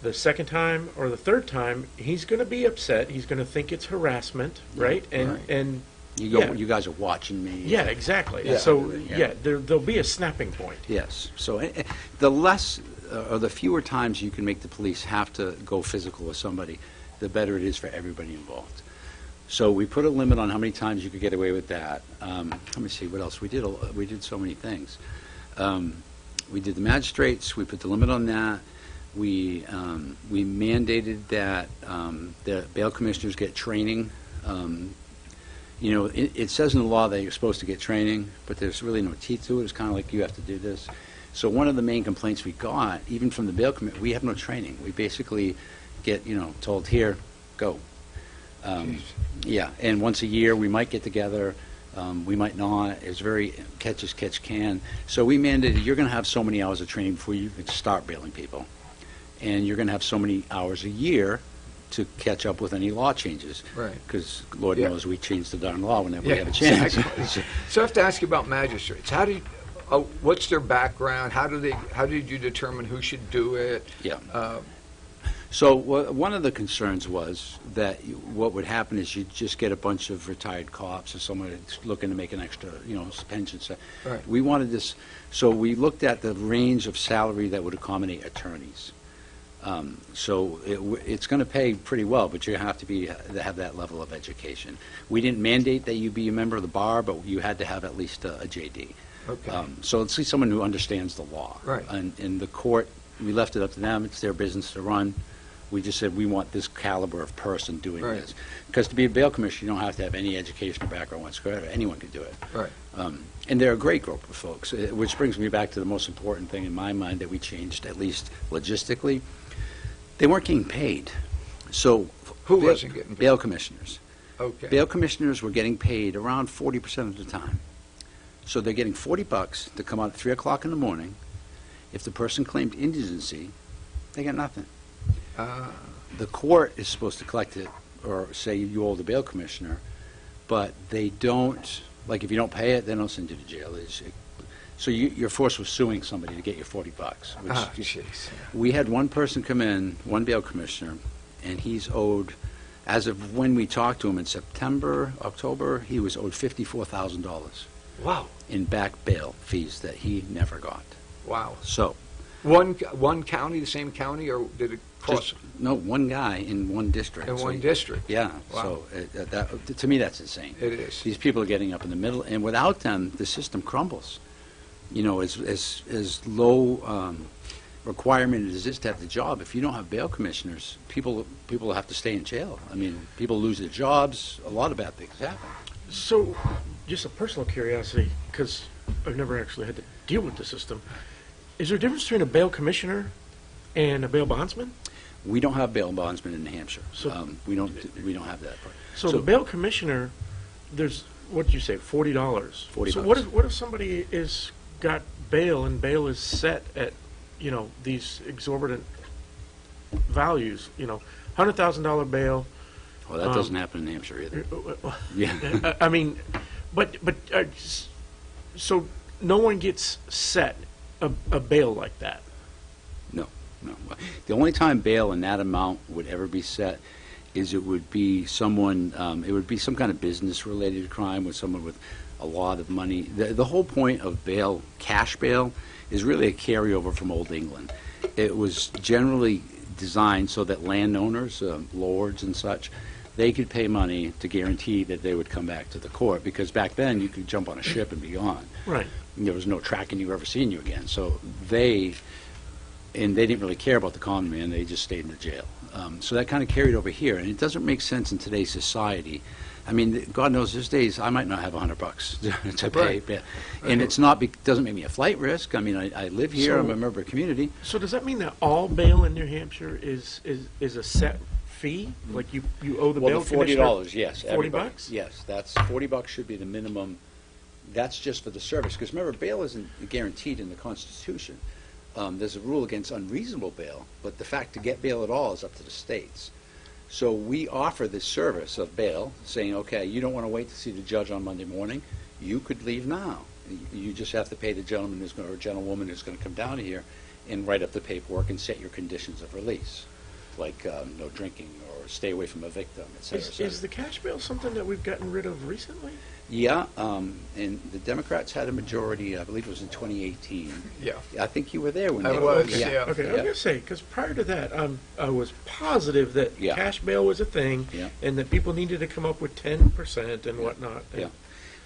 [SPEAKER 1] The second time or the third time, he's going to be upset. He's going to think it's harassment, right? And
[SPEAKER 2] Right.
[SPEAKER 1] and
[SPEAKER 3] You guys are watching me.
[SPEAKER 1] yeah, exactly.
[SPEAKER 2] Yeah.
[SPEAKER 1] So
[SPEAKER 3] Yeah.
[SPEAKER 1] there'll be a snapping point.
[SPEAKER 3] Yes. So the less or the fewer times you can make the police have to go physical with somebody, the better it is for everybody involved. So we put a limit on how many times you could get away with that. Let me see what else we did. We did so many things. We did the magistrates. We put the limit on that. We mandated that the bail commissioners get training. It says in the law that you're supposed to get training, but there's really no teeth to it. It's kind of like you have to do this. So one of the main complaints we got, even from the bail committee, we have no training. We basically get, told, here, go. Yeah, and once a year, we might get together. We might not. It's very catch as catch can. So we mandated you're going to have so many hours of training before you can start bailing people. And you're going to have so many hours a year to catch up with any law changes.
[SPEAKER 2] Right.
[SPEAKER 3] Because Lord
[SPEAKER 2] Yeah.
[SPEAKER 3] knows we change the darn law whenever
[SPEAKER 2] Yeah,
[SPEAKER 3] we have a chance.
[SPEAKER 2] exactly. So I have to ask you about magistrates. What's their background? How did you determine who should do it?
[SPEAKER 3] Yeah. So one of the concerns was that what would happen is you'd just get a bunch of retired cops or someone that's looking to make an extra, pension.
[SPEAKER 2] Right.
[SPEAKER 3] We wanted this, so we looked at the range of salary that would accommodate attorneys. So it's going to pay pretty well, but you have to have that level of education. We didn't mandate that you be a member of the bar, but you had to have at least a JD.
[SPEAKER 2] Okay.
[SPEAKER 3] So it's someone who understands the law.
[SPEAKER 2] Right.
[SPEAKER 3] And the court, we left it up to them. It's their business to run. We just said we want this caliber of person doing
[SPEAKER 2] Right.
[SPEAKER 3] this. Because to be a bail commissioner, you don't have to have any education or background whatsoever. Anyone can do it.
[SPEAKER 2] Right.
[SPEAKER 3] And they're a great group of folks, which brings me back to the most important thing in my mind that we changed, at least logistically. They weren't getting paid. So
[SPEAKER 2] Who wasn't getting paid?
[SPEAKER 3] Bail commissioners.
[SPEAKER 2] Okay.
[SPEAKER 3] Bail commissioners were getting paid around 40% of the time. So they're getting $40 to come out at 3 o'clock in the morning. If the person claimed indigency, they get nothing. The court is supposed to collect it or say you owe the bail commissioner, but they don't, like if you don't pay it, they don't send you to jail. So you're forced with suing somebody to get your $40. Which
[SPEAKER 2] Jeez.
[SPEAKER 3] we had one person come in, one bail commissioner, and he's owed, as of when we talked to him in September, October, he was owed $54,000
[SPEAKER 2] Wow.
[SPEAKER 3] in back bail fees that he never got.
[SPEAKER 2] Wow.
[SPEAKER 3] So,
[SPEAKER 2] One county, the same county, or did it cross
[SPEAKER 3] no, one guy in one district.
[SPEAKER 2] in
[SPEAKER 3] So
[SPEAKER 2] one
[SPEAKER 3] he-
[SPEAKER 2] district?
[SPEAKER 3] Yeah,
[SPEAKER 2] Wow.
[SPEAKER 3] so to me, that's insane.
[SPEAKER 2] It is.
[SPEAKER 3] These people are getting up in the middle, and without them, the system crumbles. As low requirement as it is to have the job, if you don't have bail commissioners, people have to stay in jail. I mean, people lose their jobs, a lot of bad things happen.
[SPEAKER 1] So, just a personal curiosity, because I've never actually had to deal with the system. Is there a difference between a bail commissioner and a bail bondsman?
[SPEAKER 3] We don't have bail bondsmen in New Hampshire.
[SPEAKER 1] So-
[SPEAKER 3] We don't have that part.
[SPEAKER 1] So the bail commissioner, there's, what did you say, $40?
[SPEAKER 3] $40.
[SPEAKER 1] So what if somebody is got bail and bail is set at, these exorbitant values, $100,000 bail?
[SPEAKER 3] Well, that doesn't happen in New Hampshire either. Yeah.
[SPEAKER 1] I mean, so no one gets set a bail like that.
[SPEAKER 3] No. The only time bail in that amount would ever be set is it would be someone, it would be some kind of business-related crime with someone with a lot of money. The whole point of bail, cash bail, is really a carryover from Old England. It was generally designed so that landowners, lords and such, they could pay money to guarantee that they would come back to the court, because back then you could jump on a ship and be gone.
[SPEAKER 1] Right.
[SPEAKER 3] There was no tracking you ever seeing you again. So they didn't really care about the con man, they just stayed in the jail. So that kind of carried over here, and it doesn't make sense in today's society. I mean, God knows these days I might not have $100 to pay,
[SPEAKER 2] Right.
[SPEAKER 3] and it's not doesn't make me a flight risk. I mean, I live here,
[SPEAKER 1] So-
[SPEAKER 3] I'm a member of the community.
[SPEAKER 1] So does that mean that all bail in New Hampshire is a set fee? Like you owe the bail
[SPEAKER 3] Well, the
[SPEAKER 1] commissioner
[SPEAKER 3] $40, yes. everybody.
[SPEAKER 1] $40?
[SPEAKER 3] Yes, that's $40 should be the minimum. That's just for the service, because remember, bail isn't guaranteed in the Constitution. There's a rule against unreasonable bail, but the fact to get bail at all is up to the states. So we offer this service of bail, saying, okay, you don't want to wait to see the judge on Monday morning. You could leave now. You just have to pay the gentleman or gentlewoman who's going to come down here and write up the paperwork and set your conditions of release, like no drinking or stay away from a victim, et cetera, et cetera.
[SPEAKER 1] Is the cash bail something that we've gotten rid of recently?
[SPEAKER 3] Yeah, and the Democrats had a majority, I believe it was in 2018.
[SPEAKER 2] Yeah.
[SPEAKER 3] I think you were there when
[SPEAKER 2] I
[SPEAKER 3] they
[SPEAKER 2] was,
[SPEAKER 3] yeah.
[SPEAKER 2] yeah.
[SPEAKER 1] Okay, I was gonna say, because prior to that, I was positive that
[SPEAKER 3] Yeah.
[SPEAKER 1] cash bail was a thing,
[SPEAKER 3] Yeah.
[SPEAKER 1] and that people needed to come up with 10% and whatnot. And
[SPEAKER 3] Yeah.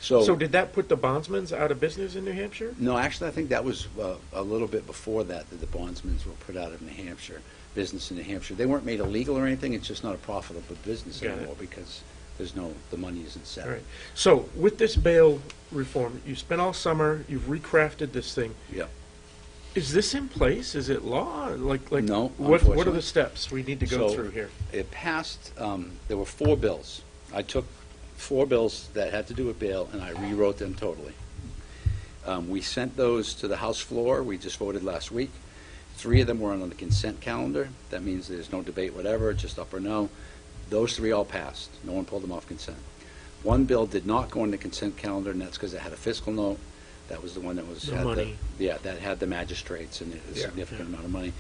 [SPEAKER 1] So did that put the bondsmans out of business in New Hampshire?
[SPEAKER 3] No, actually, I think that was a little bit before that the bondsmen were put out of New Hampshire, business in New Hampshire. They weren't made illegal or anything, it's just not a profitable business
[SPEAKER 1] Got it.
[SPEAKER 3] anymore because the money isn't set.
[SPEAKER 1] All right. So with this bail reform, you spent all summer, you've recrafted this thing.
[SPEAKER 3] Yeah.
[SPEAKER 1] Is this in place? Is it law? Like
[SPEAKER 3] No,
[SPEAKER 1] What are
[SPEAKER 3] unfortunately.
[SPEAKER 1] the steps we need to go
[SPEAKER 3] So,
[SPEAKER 1] through here?
[SPEAKER 3] It passed, there were 4 bills. I took 4 bills that had to do with bail, and I rewrote them totally. We sent those to the House floor. We just voted last week. 3 of them were on the consent calendar. That means there's no debate, whatever, just up or no. Those 3 all passed. No one pulled them off consent. 1 bill did not go on the consent calendar, and that's because it had a fiscal note. That was the one that was
[SPEAKER 1] The money.
[SPEAKER 3] that had the magistrates and a
[SPEAKER 2] Yeah.
[SPEAKER 3] significant amount of money.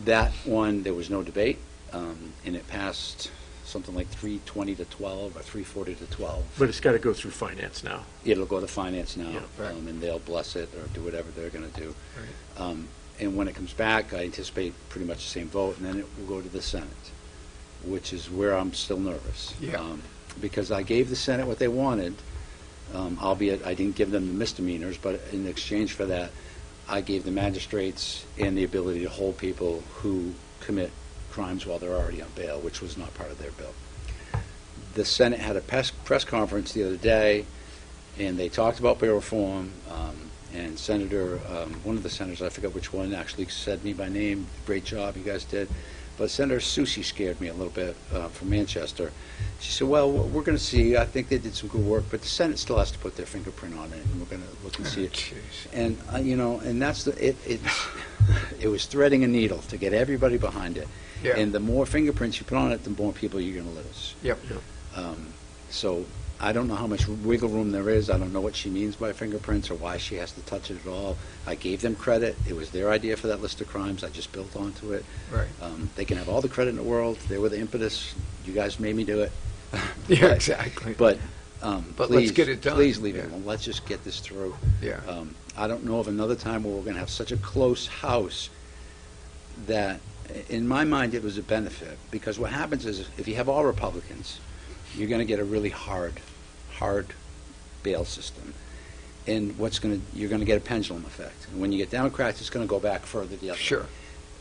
[SPEAKER 3] That one, there was no debate. and it passed something like 320 to 12 or 340 to 12.
[SPEAKER 1] But it's got to go through finance now.
[SPEAKER 3] It'll go to finance now,
[SPEAKER 1] Yeah,
[SPEAKER 2] right.
[SPEAKER 3] and they'll bless it or do whatever they're going to do.
[SPEAKER 2] Right.
[SPEAKER 3] And when it comes back, I anticipate pretty much the same vote, and then it will go to the Senate, which is where I'm still nervous.
[SPEAKER 2] Yeah.
[SPEAKER 3] Because I gave the Senate what they wanted, albeit I didn't give them the misdemeanors, but in exchange for that, I gave the magistrates and the ability to hold people who commit crimes while they're already on bail, which was not part of their bill. The Senate had a press conference the other day, and they talked about bail reform, and Senator, one of the senators, I forget which one, actually said me by name, great job you guys did, but Senator Susie scared me a little bit from Manchester. She said, well, we're going to see, I think they did some good work, but the Senate still has to put their fingerprint on it, and we're going to look and see it.
[SPEAKER 2] Jeez.
[SPEAKER 3] And, and that's it was threading a needle to get everybody behind it.
[SPEAKER 2] Yeah.
[SPEAKER 3] And the more fingerprints you put on it, the more people you're going to lose.
[SPEAKER 2] Yep.
[SPEAKER 3] So I don't know how much wiggle room there is. I don't know what she means by fingerprints or why she has to touch it at all. I gave them credit. It was their idea for that list of crimes. I just built onto it.
[SPEAKER 2] Right.
[SPEAKER 3] They can have all the credit in the world. They were the impetus. You guys made me do it.
[SPEAKER 2] Yeah, exactly.
[SPEAKER 3] But
[SPEAKER 2] But
[SPEAKER 3] please,
[SPEAKER 2] let's get it done.
[SPEAKER 3] Please leave it
[SPEAKER 2] Yeah.
[SPEAKER 3] alone. Let's just get this through.
[SPEAKER 2] Yeah.
[SPEAKER 3] I don't know of another time where we're going to have such a close house that, in my mind, it was a benefit. Because what happens is, if you have all Republicans, you're going to get a really hard bail system. And you're going to get a pendulum effect. And when you get Democrats, it's going to go back further the other way.
[SPEAKER 2] Sure.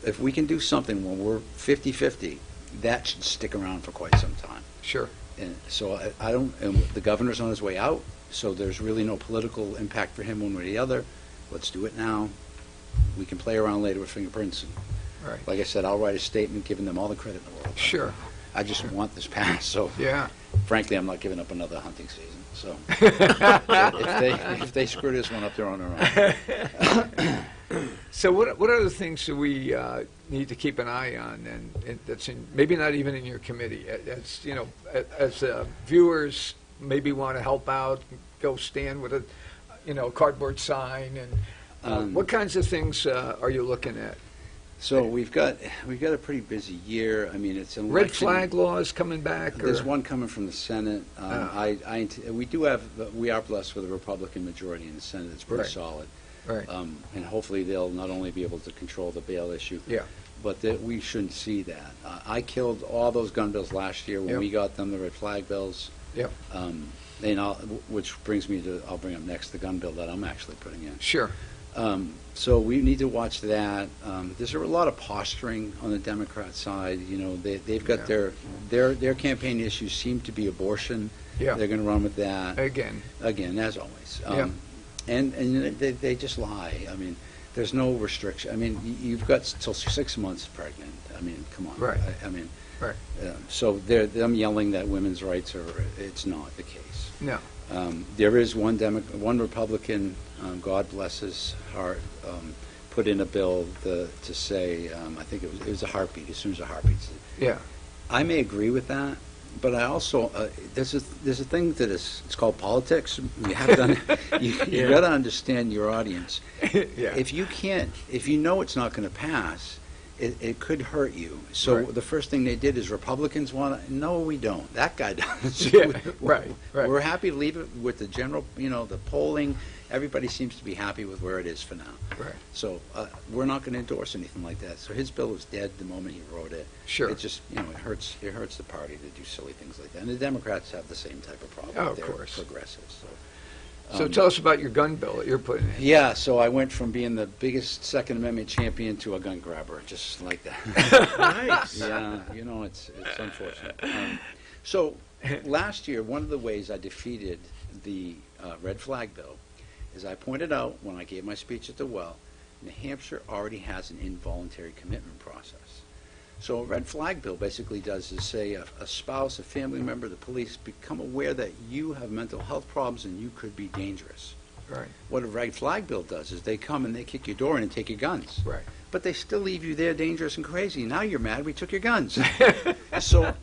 [SPEAKER 3] If we can do something when we're 50-50, that should stick around for quite some time.
[SPEAKER 2] Sure.
[SPEAKER 3] And so I don't, and the governor's on his way out, so there's really no political impact for him one way or the other. Let's do it now. We can play around later with fingerprints. And
[SPEAKER 2] Right.
[SPEAKER 3] like I said, I'll write a statement giving them all the credit in the world.
[SPEAKER 2] Sure.
[SPEAKER 3] I just want this passed, so
[SPEAKER 2] Yeah.
[SPEAKER 3] frankly, I'm not giving up another hunting season. So if they screw this one up, they're on their own.
[SPEAKER 2] So what other things do we need to keep an eye on, and that's maybe not even in your committee? As viewers maybe want to help out, go stand with a cardboard sign, and what kinds of things are you looking at?
[SPEAKER 3] So we've got a pretty busy year. I mean, it's an
[SPEAKER 2] Red
[SPEAKER 3] election.
[SPEAKER 2] flag laws coming back?
[SPEAKER 3] There's
[SPEAKER 2] or?
[SPEAKER 3] one coming from the Senate. We are blessed with a Republican majority in the Senate. It's pretty
[SPEAKER 2] Right.
[SPEAKER 3] solid.
[SPEAKER 2] Right.
[SPEAKER 3] And hopefully they'll not only be able to control the bail issue,
[SPEAKER 2] Yeah.
[SPEAKER 3] but that we shouldn't see that. I killed all those gun bills last year when
[SPEAKER 2] Yep.
[SPEAKER 3] we got them, the red flag bills.
[SPEAKER 2] Yep.
[SPEAKER 3] Which brings me to, I'll bring up next the gun bill that I'm actually putting in.
[SPEAKER 2] Sure.
[SPEAKER 3] So we need to watch that. There's a lot of posturing on the Democrat side. They've got
[SPEAKER 2] Yeah.
[SPEAKER 3] their campaign issues seem to be abortion.
[SPEAKER 2] Yeah.
[SPEAKER 3] They're going to run with that.
[SPEAKER 2] Again.
[SPEAKER 3] As always.
[SPEAKER 2] Yeah.
[SPEAKER 3] And they just lie. I mean, there's no restriction. I mean, you've got till 6 months pregnant. I mean, come on.
[SPEAKER 2] Right.
[SPEAKER 3] I mean,
[SPEAKER 2] Right.
[SPEAKER 3] so them yelling that women's rights it's not the case.
[SPEAKER 2] No.
[SPEAKER 3] There is one Republican, God bless his heart, put in a bill to say, I think it was a heartbeat, as soon as a heartbeat.
[SPEAKER 2] Yeah.
[SPEAKER 3] I may agree with that, but I also, there's a thing that it's called politics. You have to, you got to understand your audience.
[SPEAKER 2] Yeah.
[SPEAKER 3] If you know it's not going to pass, it could hurt you. So
[SPEAKER 2] Right.
[SPEAKER 3] the first thing they did is Republicans want to, no, we don't. That guy does.
[SPEAKER 2] Yeah, right.
[SPEAKER 3] We're happy to leave it with the general, the polling. Everybody seems to be happy with where it is for now.
[SPEAKER 2] Right.
[SPEAKER 3] So we're not going to endorse anything like that. So his bill was dead the moment he wrote it.
[SPEAKER 2] Sure.
[SPEAKER 3] It just, it hurts the party to do silly things like that. And the Democrats have the same type of problem.
[SPEAKER 2] Oh, of
[SPEAKER 3] They're
[SPEAKER 2] course.
[SPEAKER 3] progressives. So.
[SPEAKER 2] So tell us about your gun bill that you're putting in.
[SPEAKER 3] Yeah, so I went from being the biggest Second Amendment champion to a gun grabber, just like that.
[SPEAKER 1] Nice.
[SPEAKER 3] Yeah, it's unfortunate. So last year, one of the ways I defeated the red flag bill is I pointed out when I gave my speech at the Well, New Hampshire already has an involuntary commitment process. So a red flag bill basically does is say a spouse, a family member, the police become aware that you have mental health problems and you could be dangerous.
[SPEAKER 2] Right.
[SPEAKER 3] What a red flag bill does is they come and they kick your door in and take your guns.
[SPEAKER 2] Right.
[SPEAKER 3] But they still leave you there dangerous and crazy. Now you're mad we took your guns. So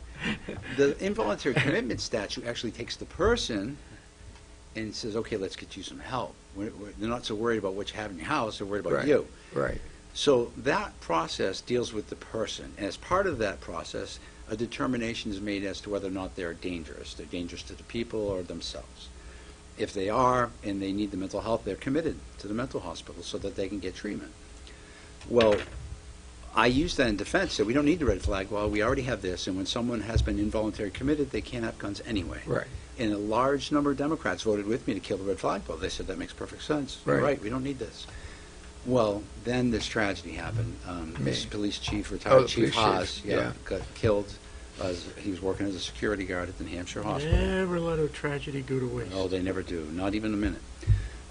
[SPEAKER 3] the involuntary commitment statute actually takes the person and says, okay, let's get you some help. They're not so worried about what you have in your house, they're worried about
[SPEAKER 2] Right.
[SPEAKER 3] you.
[SPEAKER 2] Right.
[SPEAKER 3] So that process deals with the person. As part of that process, a determination is made as to whether or not they're dangerous. They're dangerous to the people or themselves. If they are, and they need the mental health, they're committed to the mental hospital so that they can get treatment. Well, I use that in defense, that we don't need the red flag. Well, we already have this, and when someone has been involuntarily committed, they can't have guns anyway.
[SPEAKER 2] Right.
[SPEAKER 3] And a large number of Democrats voted with me to kill the red flag bill. They said that makes perfect sense. You're right, we don't need this. Well, then this tragedy happened. This police chief, retired Chief Haas, got killed. He was working as a security guard at the New Hampshire hospital.
[SPEAKER 1] Never let a tragedy go to waste.
[SPEAKER 3] Oh, they never do, not even a minute.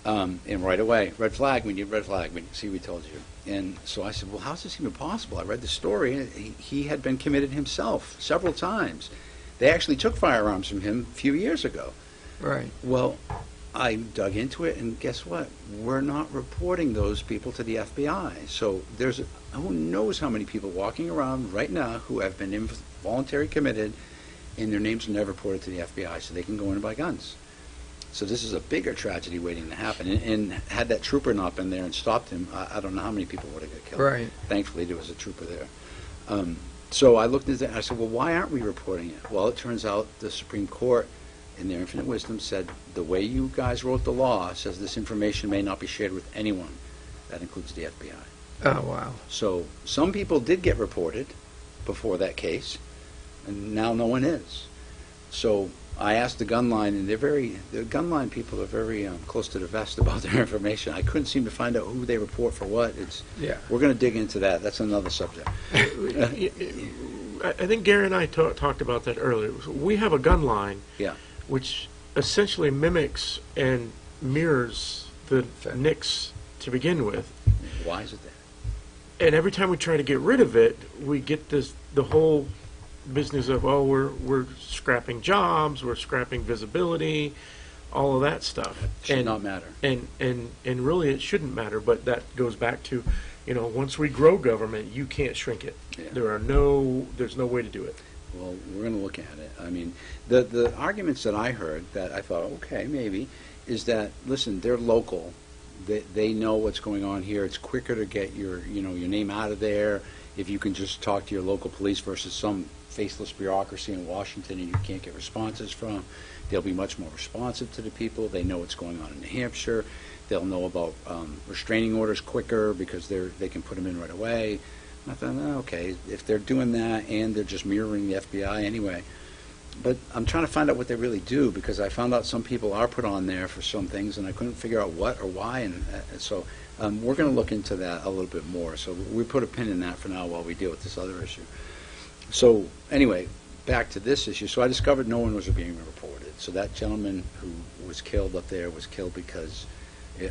[SPEAKER 3] And right away, red flag, we need red flag. See, we told you. And so I said, well, how's this even possible? I read the story, and he had been committed himself several times. They actually took firearms from him a few years ago.
[SPEAKER 2] Right.
[SPEAKER 3] Well, I dug into it, and guess what? We're not reporting those people to the FBI. So there's who knows how many people walking around right now who have been involuntarily committed, and their names are never reported to the FBI, so they can go in and buy guns. So this is a bigger tragedy waiting to happen. And had that trooper not been there and stopped him, I don't know how many people would have got killed.
[SPEAKER 2] Right.
[SPEAKER 3] Thankfully, there was a trooper there. So I looked into that, and I said, well, why aren't we reporting it? Well, it turns out the Supreme Court, in their infinite wisdom, said the way you guys wrote the law says this information may not be shared with anyone. That includes the FBI.
[SPEAKER 2] Oh, wow.
[SPEAKER 3] So some people did get reported before that case, and now no one is. So I asked the gun line, and the gun line people are very close to the vest about their information. I couldn't seem to find out who they report for what. We're going to dig into that. That's another subject.
[SPEAKER 1] I think Gary and I talked about that earlier. We have a gun line, which essentially mimics and mirrors the NICS to begin with.
[SPEAKER 3] Why is it that?
[SPEAKER 1] And every time we try to get rid of it, we get the whole business of, oh, we're scrapping jobs, we're scrapping visibility, all of that stuff.
[SPEAKER 3] Should not matter.
[SPEAKER 1] And really it shouldn't matter, but that goes back to, once we grow government, you can't shrink it.
[SPEAKER 3] Yeah.
[SPEAKER 1] There's no way to do it.
[SPEAKER 3] Well, we're going to look at it. I mean, the arguments that I heard that I thought, okay, maybe, is that, listen, they're local. They know what's going on here. It's quicker to get your name out of there if you can just talk to your local police versus some faceless bureaucracy in Washington and you can't get responses from. They'll be much more responsive to the people. They know what's going on in New Hampshire. They'll know about restraining orders quicker because they can put them in right away. I thought, okay, if they're doing that and they're just mirroring the FBI anyway. But I'm trying to find out what they really do, because I found out some people are put on there for some things, and I couldn't figure out what or why. And so we're going to look into that a little bit more. So we put a pin in that for now while we deal with this other issue. So anyway, back to this issue. So I discovered no one was being reported. So that gentleman who was killed up there was killed because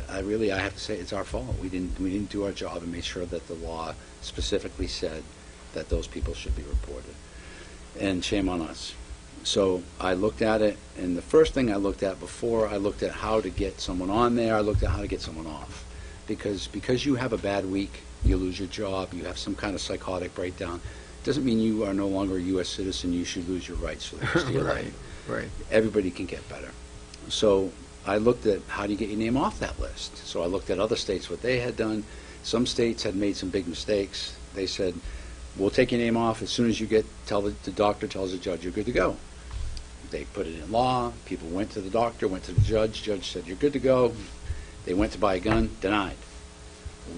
[SPEAKER 3] I have to say it's our fault. We didn't do our job and make sure that the law specifically said that those people should be reported. And shame on us. So I looked at it, and the first thing I looked at before I looked at how to get someone on there, I looked at how to get someone off. Because you have a bad week, you lose your job, you have some kind of psychotic breakdown, doesn't mean you are no longer a U.S. citizen, you should lose your rights for the rest of your life.
[SPEAKER 2] Right.
[SPEAKER 3] Everybody can get better. So I looked at how do you get your name off that list. So I looked at other states, what they had done. Some states had made some big mistakes. They said, we'll take your name off as soon as you the doctor tells the judge you're good to go. They put it in law. People went to the doctor, went to the judge. Judge said, you're good to go. They went to buy a gun, denied.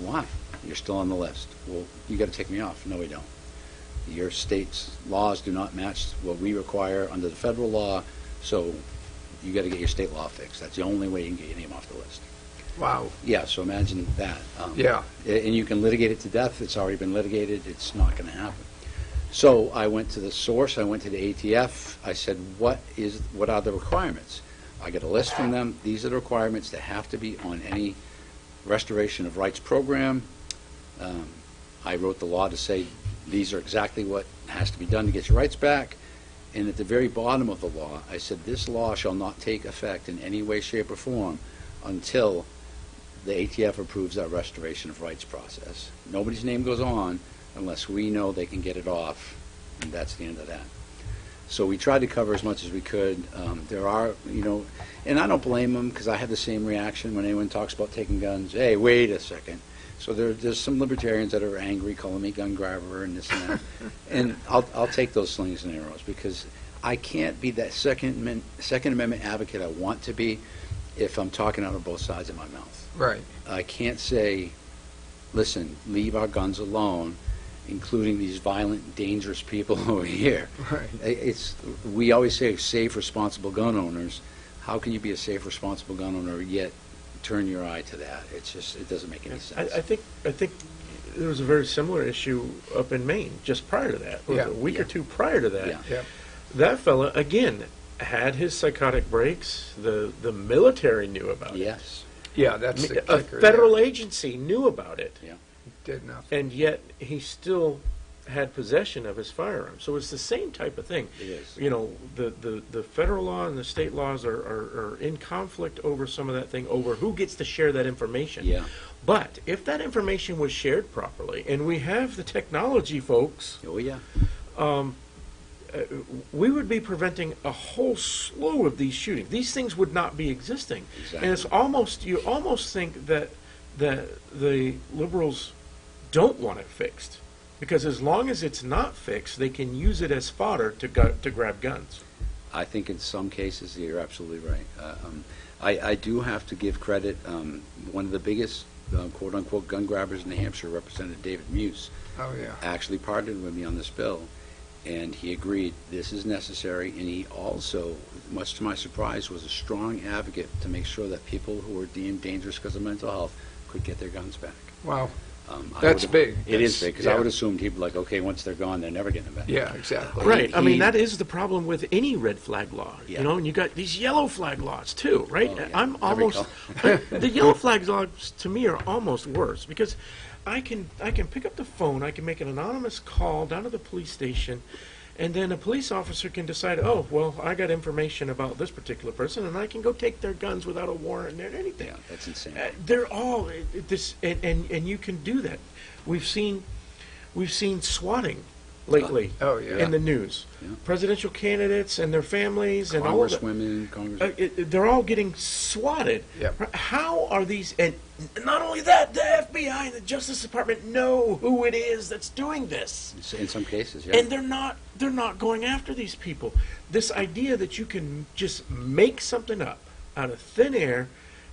[SPEAKER 3] Why? You're still on the list. Well, you got to take me off. No, we don't. Your state's laws do not match what we require under the federal law, so you got to get your state law fixed. That's the only way you can get your name off the list.
[SPEAKER 2] Wow.
[SPEAKER 3] Yeah, so imagine that.
[SPEAKER 2] Yeah.
[SPEAKER 3] And you can litigate it to death. It's already been litigated. It's not going to happen. So I went to the source. I went to the ATF. I said, what are the requirements? I get a list from them. These are the requirements that have to be on any restoration of rights program. I wrote the law to say these are exactly what has to be done to get your rights back. And at the very bottom of the law, I said this law shall not take effect in any way, shape, or form until the ATF approves that restoration of rights process. Nobody's name goes on unless we know they can get it off, and that's the end of that. So we tried to cover as much as we could. There are, and I don't blame them, because I had the same reaction when anyone talks about taking guns. Hey, wait a second. So there's some libertarians that are angry, calling me gun grabber and this and that. And I'll take those slings and arrows because I can't be that Second Amendment advocate I want to be if I'm talking out of both sides of my mouth.
[SPEAKER 2] Right.
[SPEAKER 3] I can't say, listen, leave our guns alone, including these violent, dangerous people over here.
[SPEAKER 2] Right.
[SPEAKER 3] We always say safe, responsible gun owners. How can you be a safe, responsible gun owner yet turn your eye to that? It doesn't make any sense.
[SPEAKER 1] I think there was a very similar issue up in Maine just prior to that. It was
[SPEAKER 2] Yeah.
[SPEAKER 1] a week or two prior to that.
[SPEAKER 3] Yeah.
[SPEAKER 2] Yeah.
[SPEAKER 1] That fella, again, had his psychotic breaks. The military knew about it.
[SPEAKER 3] Yes.
[SPEAKER 2] Yeah, that's the
[SPEAKER 1] A
[SPEAKER 2] kicker
[SPEAKER 1] federal
[SPEAKER 2] there.
[SPEAKER 1] agency knew about it,
[SPEAKER 3] Yeah.
[SPEAKER 2] Did nothing.
[SPEAKER 1] and yet he still had possession of his firearm. So it's the same type of thing.
[SPEAKER 3] It is.
[SPEAKER 1] You know, the federal law and the state laws are in conflict over some of that thing, over who gets to share that information.
[SPEAKER 3] Yeah.
[SPEAKER 1] But if that information was shared properly, and we have the technology, folks,
[SPEAKER 3] Oh, yeah.
[SPEAKER 1] we would be preventing a whole slew of these shootings. These things would not be existing.
[SPEAKER 3] Exactly.
[SPEAKER 1] And it's almost, you almost think that the liberals don't want it fixed. Because as long as it's not fixed, they can use it as fodder to grab guns.
[SPEAKER 3] I think in some cases you're absolutely right. I do have to give credit. One of the biggest quote-unquote gun grabbers in New Hampshire, Representative David Muse,
[SPEAKER 2] Oh, yeah.
[SPEAKER 3] actually partnered with me on this bill, and he agreed this is necessary, and he also, much to my surprise, was a strong advocate to make sure that people who were deemed dangerous because of mental health could get their guns back.
[SPEAKER 2] Wow.
[SPEAKER 3] I
[SPEAKER 2] That's
[SPEAKER 3] would've-
[SPEAKER 2] big.
[SPEAKER 3] It is
[SPEAKER 2] That's-
[SPEAKER 3] big, because
[SPEAKER 2] yeah.
[SPEAKER 3] I would assume he'd be like, okay, once they're gone, they're never getting them back.
[SPEAKER 2] Yeah, exactly.
[SPEAKER 1] Right. I mean,
[SPEAKER 3] he-
[SPEAKER 1] that is the problem with any red flag law.
[SPEAKER 3] Yeah.
[SPEAKER 1] You know, and you got these yellow flag laws too, right?
[SPEAKER 3] Oh, yeah.
[SPEAKER 1] I'm
[SPEAKER 3] Every
[SPEAKER 1] almost the yellow flag laws to me are almost worse because I can pick up the phone, I can make an anonymous call down to the police station, and then a police officer can decide, oh, well, I got information about this particular person, and I can go take their guns without a warrant or anything.
[SPEAKER 3] Yeah, that's insane.
[SPEAKER 1] They're all this, and you can do that. We've seen swatting lately
[SPEAKER 2] Oh, yeah.
[SPEAKER 1] in the news.
[SPEAKER 3] Yeah.
[SPEAKER 1] Presidential candidates and their families and all of that.
[SPEAKER 3] Congresswomen,
[SPEAKER 1] They're all getting swatted.
[SPEAKER 2] Yep.
[SPEAKER 1] How are these? And not only that, the FBI and the Justice Department know who it is that's doing this,
[SPEAKER 3] in some cases, yeah.
[SPEAKER 1] and they're not going after these people. This idea that you can just make something up out of thin air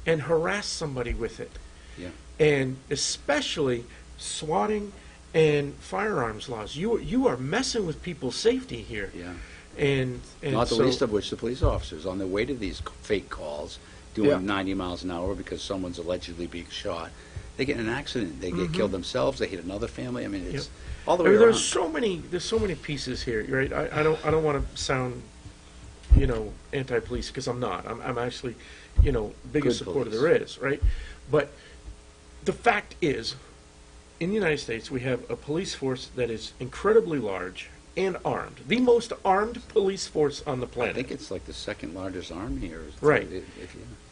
[SPEAKER 1] and harass somebody with it,
[SPEAKER 3] Yeah.
[SPEAKER 1] and especially swatting and firearms laws. You are messing with people's safety here.
[SPEAKER 3] Yeah.
[SPEAKER 1] And
[SPEAKER 3] Not the
[SPEAKER 1] so,
[SPEAKER 3] least of which the police officers on their way to these fake calls, doing
[SPEAKER 2] Yeah.
[SPEAKER 3] 90 miles an hour because someone's allegedly being shot. They get in an accident. They
[SPEAKER 1] Mm-hmm.
[SPEAKER 3] get killed themselves. They hit another family. I mean, it's
[SPEAKER 1] Yep.
[SPEAKER 3] all the
[SPEAKER 1] I
[SPEAKER 3] way
[SPEAKER 1] mean,
[SPEAKER 3] around.
[SPEAKER 1] there's so many pieces here, right? I don't want to sound, anti-police because I'm not. I'm actually, biggest
[SPEAKER 3] Good
[SPEAKER 1] supporter
[SPEAKER 3] police.
[SPEAKER 1] there is, right? But the fact is, in the United States, we have a police force that is incredibly large and armed, the most armed police force on the
[SPEAKER 3] I
[SPEAKER 1] planet.
[SPEAKER 3] think it's like the second largest army here.
[SPEAKER 1] Right.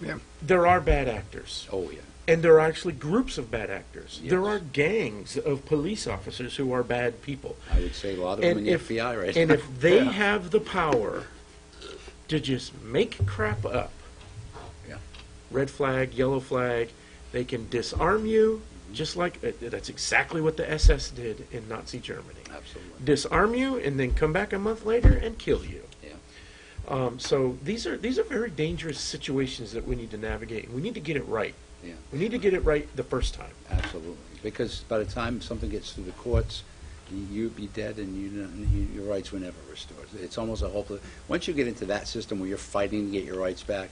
[SPEAKER 2] Yeah.
[SPEAKER 1] There are bad actors.
[SPEAKER 3] Oh, yeah.
[SPEAKER 1] And there are actually groups of bad actors.
[SPEAKER 3] Yes.
[SPEAKER 1] There are gangs of police officers who are bad people.
[SPEAKER 3] I would say a lot of them in the FBI right
[SPEAKER 1] and
[SPEAKER 3] now.
[SPEAKER 1] if they
[SPEAKER 2] Yeah.
[SPEAKER 1] have the power to just make crap up,
[SPEAKER 3] Yeah.
[SPEAKER 1] red flag, yellow flag, they can disarm you, just like that's exactly what the SS did in Nazi Germany.
[SPEAKER 3] Absolutely.
[SPEAKER 1] Disarm you and then come back a month later and kill you.
[SPEAKER 3] Yeah.
[SPEAKER 1] So these are very dangerous situations that we need to navigate, and we need to get it right.
[SPEAKER 3] Yeah.
[SPEAKER 1] We need to get it right the first time.
[SPEAKER 3] Absolutely. Because by the time something gets through the courts, you'd be dead and your rights were never restored. It's almost a hopeless. Once you get into that system where you're fighting to get your rights back,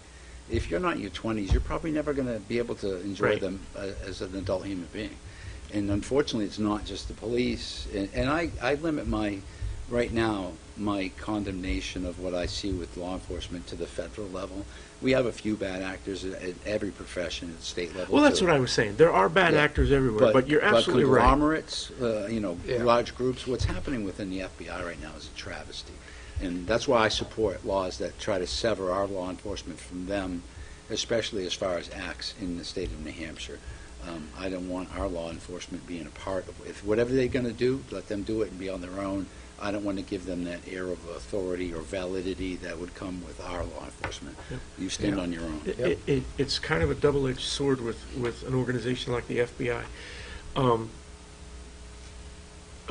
[SPEAKER 3] if you're not in your 20s, you're probably never going to be able to enjoy
[SPEAKER 1] Right.
[SPEAKER 3] them as an adult human being. And unfortunately, it's not just the police. And I limit right now, my condemnation of what I see with law enforcement to the federal level. We have a few bad actors at every profession at the state level.
[SPEAKER 1] Well, that's
[SPEAKER 3] too.
[SPEAKER 1] what I was saying. There are bad
[SPEAKER 3] Yeah.
[SPEAKER 1] actors everywhere, but you're absolutely right.
[SPEAKER 3] conglomerates,
[SPEAKER 2] Yeah.
[SPEAKER 3] large groups, what's happening within the FBI right now is a travesty. And that's why I support laws that try to sever our law enforcement from them, especially as far as acts in the state of New Hampshire. I don't want our law enforcement being a part of, if whatever they're going to do, let them do it and be on their own. I don't want to give them that air of authority or validity that would come with our law enforcement.
[SPEAKER 1] Yep.
[SPEAKER 3] You stand
[SPEAKER 2] Yeah.
[SPEAKER 3] on your own.
[SPEAKER 1] It's kind of a double-edged sword with an organization like the FBI. a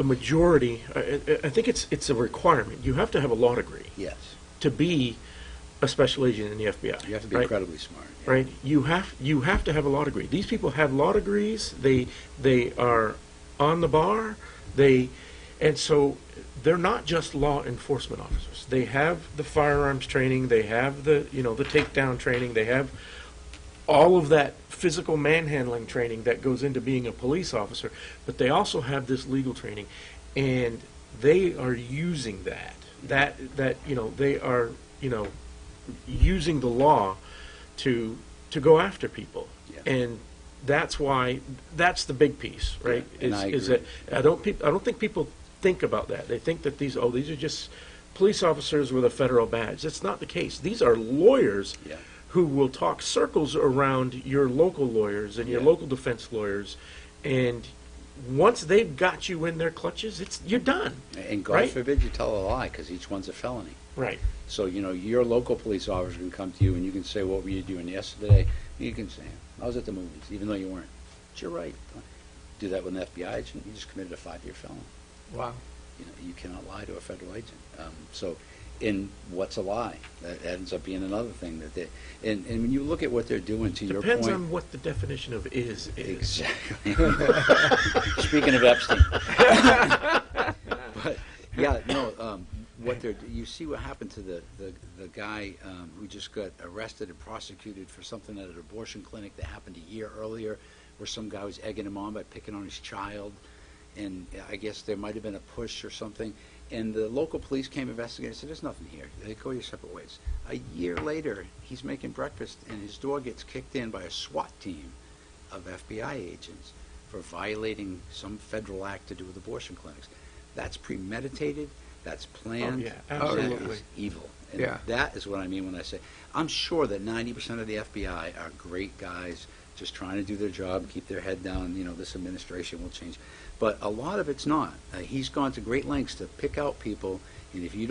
[SPEAKER 1] majority, I think it's a requirement. You have to have a law degree
[SPEAKER 3] Yes.
[SPEAKER 1] to be a special agent in the FBI.
[SPEAKER 3] You have to be
[SPEAKER 1] right?
[SPEAKER 3] incredibly smart. Yeah.
[SPEAKER 1] Right? You have to have a law degree. These people have law degrees. They are on the bar. And so they're not just law enforcement officers. They have the firearms training. They have the takedown training. They have all of that physical manhandling training that goes into being a police officer. But they also have this legal training, and they are using that. They are using the law to go after people.
[SPEAKER 3] Yeah.
[SPEAKER 1] And that's why that's the big piece, right?
[SPEAKER 3] Yeah, and I
[SPEAKER 1] Is
[SPEAKER 3] agree.
[SPEAKER 1] that I don't think people think about that. They think that these are just police officers with a federal badge. That's not the case. These are lawyers
[SPEAKER 3] Yeah.
[SPEAKER 1] who will talk circles around your local lawyers and your
[SPEAKER 3] Yeah.
[SPEAKER 1] local defense lawyers, and once they've got you in their clutches, you're done.
[SPEAKER 3] And God
[SPEAKER 1] Right?
[SPEAKER 3] forbid you tell a lie, because each one's a felony.
[SPEAKER 1] Right.
[SPEAKER 3] So, your local police officer can come to you and you can say, what were you doing yesterday? You can say, I was at the movies, even though you weren't. But you're right. Do that with an FBI agent, you just committed a 5-year felony.
[SPEAKER 2] Wow.
[SPEAKER 3] You cannot lie to a federal agent. In what's a lie? That ends up being another thing and when you look at what they're doing, to your point.
[SPEAKER 1] Depends on what the definition of is.
[SPEAKER 3] Exactly. Speaking of Epstein. But, yeah, no, you see what happened to the guy who just got arrested and prosecuted for something at an abortion clinic that happened a year earlier, where some guy was egging him on by picking on his child, and I guess there might have been a push or something, and the local police came investigating and said, there's nothing here. They go your separate ways. A year later, he's making breakfast, and his door gets kicked in by a SWAT team of FBI agents for violating some federal act to do with abortion clinics. That's premeditated. That's planned.
[SPEAKER 1] Oh, yeah,
[SPEAKER 3] That
[SPEAKER 1] absolutely.
[SPEAKER 3] is evil. And
[SPEAKER 2] Yeah.
[SPEAKER 3] that is what I mean when I say, I'm sure that 90% of the FBI are great guys just trying to do their job, keep their head down, this administration will change. But a lot of it's not. He's gone to great lengths to pick out people, and if you're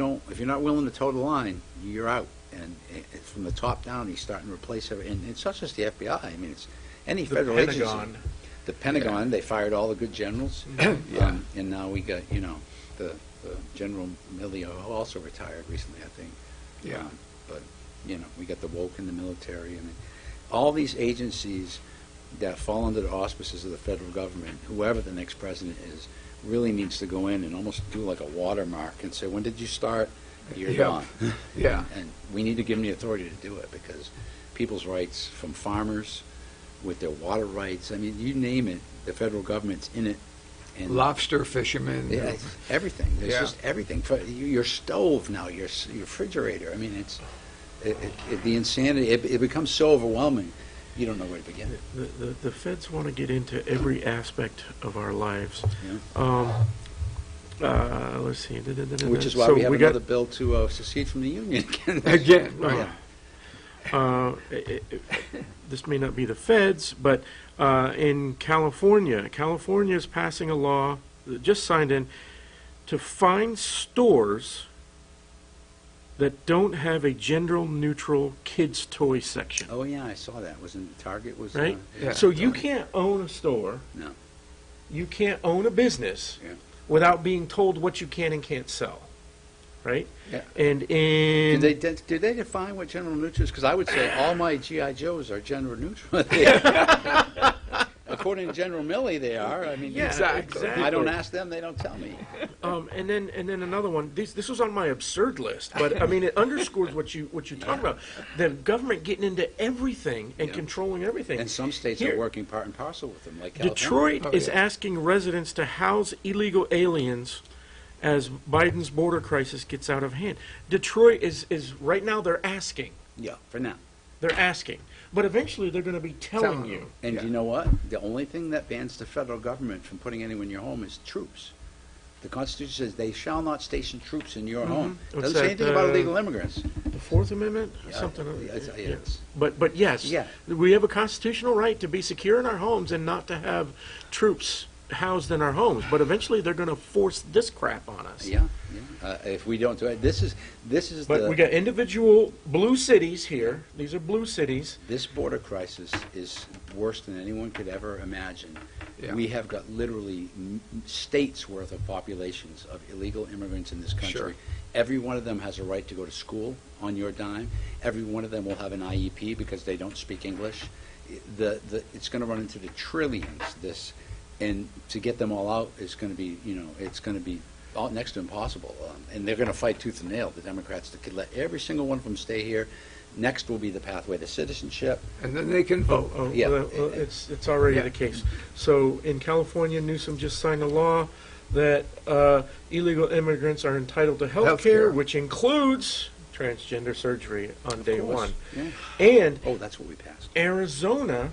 [SPEAKER 3] not willing to toe the line, you're out. And from the top down, he's starting to replace everything. And it's not just the FBI. I mean, it's any
[SPEAKER 1] The
[SPEAKER 3] federal agency.
[SPEAKER 1] Pentagon.
[SPEAKER 3] The Pentagon, they fired all the good generals.
[SPEAKER 2] Yeah.
[SPEAKER 3] And now we got, the General Milley, who also retired recently, I think.
[SPEAKER 2] Yeah.
[SPEAKER 3] But, we got the woke in the military. I mean, all these agencies that fall under the auspices of the federal government, whoever the next president is, really needs to go in and almost do like a watermark and say, when did you start? You're
[SPEAKER 2] Yeah.
[SPEAKER 3] gone.
[SPEAKER 2] Yeah.
[SPEAKER 3] And we need to give them the authority to do it, because people's rights, from farmers with their water rights, I mean, you name it, the federal government's in it. And
[SPEAKER 2] Lobster fishermen.
[SPEAKER 3] yeah, it's everything. There's
[SPEAKER 2] Yeah.
[SPEAKER 3] just everything. Your stove now, your refrigerator. I mean, it's the insanity. It becomes so overwhelming, you don't know where to begin.
[SPEAKER 1] The feds want to get into every aspect of our lives.
[SPEAKER 3] Yeah.
[SPEAKER 1] Let's see.
[SPEAKER 3] Which is why
[SPEAKER 1] So
[SPEAKER 3] we have
[SPEAKER 1] got-
[SPEAKER 3] another bill to secede from the union again.
[SPEAKER 2] Again.
[SPEAKER 1] Oh,
[SPEAKER 2] Right.
[SPEAKER 1] This may not be the feds, but in California is passing a law, just signed in, to fine stores that don't have a gender-neutral kids' toy section.
[SPEAKER 3] Oh yeah, I saw that. Wasn't Target was
[SPEAKER 1] Right?
[SPEAKER 2] Yeah.
[SPEAKER 1] So you can't own a store,
[SPEAKER 3] No.
[SPEAKER 1] you can't own a business
[SPEAKER 3] Yeah.
[SPEAKER 1] without being told what you can and can't sell, right?
[SPEAKER 3] Yeah.
[SPEAKER 1] And in
[SPEAKER 3] Did they define what gender neutral is? Because I would say all my GI Joes are gender neutral. According to General Milley, they are. I mean,
[SPEAKER 1] Yeah,
[SPEAKER 2] Exactly.
[SPEAKER 3] I don't ask them; they don't tell me.
[SPEAKER 1] and then another one. This was on my absurd list, but I mean it underscores what you talk about. The government getting into everything and
[SPEAKER 3] Yeah.
[SPEAKER 1] controlling everything.
[SPEAKER 3] And some states
[SPEAKER 1] Here-
[SPEAKER 3] are working part and parcel with them, like California.
[SPEAKER 1] Detroit
[SPEAKER 2] Oh,
[SPEAKER 1] is
[SPEAKER 2] yeah.
[SPEAKER 1] asking residents to house illegal aliens as Biden's border crisis gets out of hand. Detroit is right now they're asking.
[SPEAKER 3] Yeah, for now.
[SPEAKER 1] They're asking. But eventually they're going to be telling
[SPEAKER 2] Telling
[SPEAKER 1] you.
[SPEAKER 2] them.
[SPEAKER 3] And
[SPEAKER 2] Yeah.
[SPEAKER 3] you know what? The only thing that bans the federal government from putting anyone in your home is troops. The Constitution says they shall not station troops in your home.
[SPEAKER 1] What's
[SPEAKER 3] Doesn't say
[SPEAKER 1] that,
[SPEAKER 3] anything about
[SPEAKER 1] uh,
[SPEAKER 3] illegal immigrants.
[SPEAKER 1] The Fourth Amendment?
[SPEAKER 3] Yeah,
[SPEAKER 1] Something.
[SPEAKER 3] it's-
[SPEAKER 1] But yes,
[SPEAKER 3] Yeah.
[SPEAKER 1] we have a constitutional right to be secure in our homes and not to have troops housed in our homes. But eventually they're going to force this crap on us.
[SPEAKER 3] Yeah, yeah. If we don't do it, this is
[SPEAKER 1] But we got individual blue cities here. These are blue cities.
[SPEAKER 3] this border crisis is worse than anyone could ever imagine.
[SPEAKER 2] Yeah.
[SPEAKER 3] We have got literally states worth of populations of illegal immigrants in this country.
[SPEAKER 2] Sure.
[SPEAKER 3] Every one of them has a right to go to school on your dime. Every one of them will have an IEP because they don't speak English. It's going to run into the trillions, this, and to get them all out is going to be, it's going to be next to impossible. And they're going to fight tooth and nail, the Democrats, to let every single one of them stay here. Next will be the pathway to citizenship.
[SPEAKER 2] And then they can vote.
[SPEAKER 3] Yeah.
[SPEAKER 1] Well, it's already
[SPEAKER 2] Yeah.
[SPEAKER 1] the case. So in California, Newsom just signed a law that illegal immigrants are entitled to health care,
[SPEAKER 2] Healthcare.
[SPEAKER 1] which includes transgender surgery on day
[SPEAKER 3] course.
[SPEAKER 1] one.
[SPEAKER 3] Yeah.
[SPEAKER 1] And
[SPEAKER 3] Oh, that's what we passed.
[SPEAKER 1] Arizona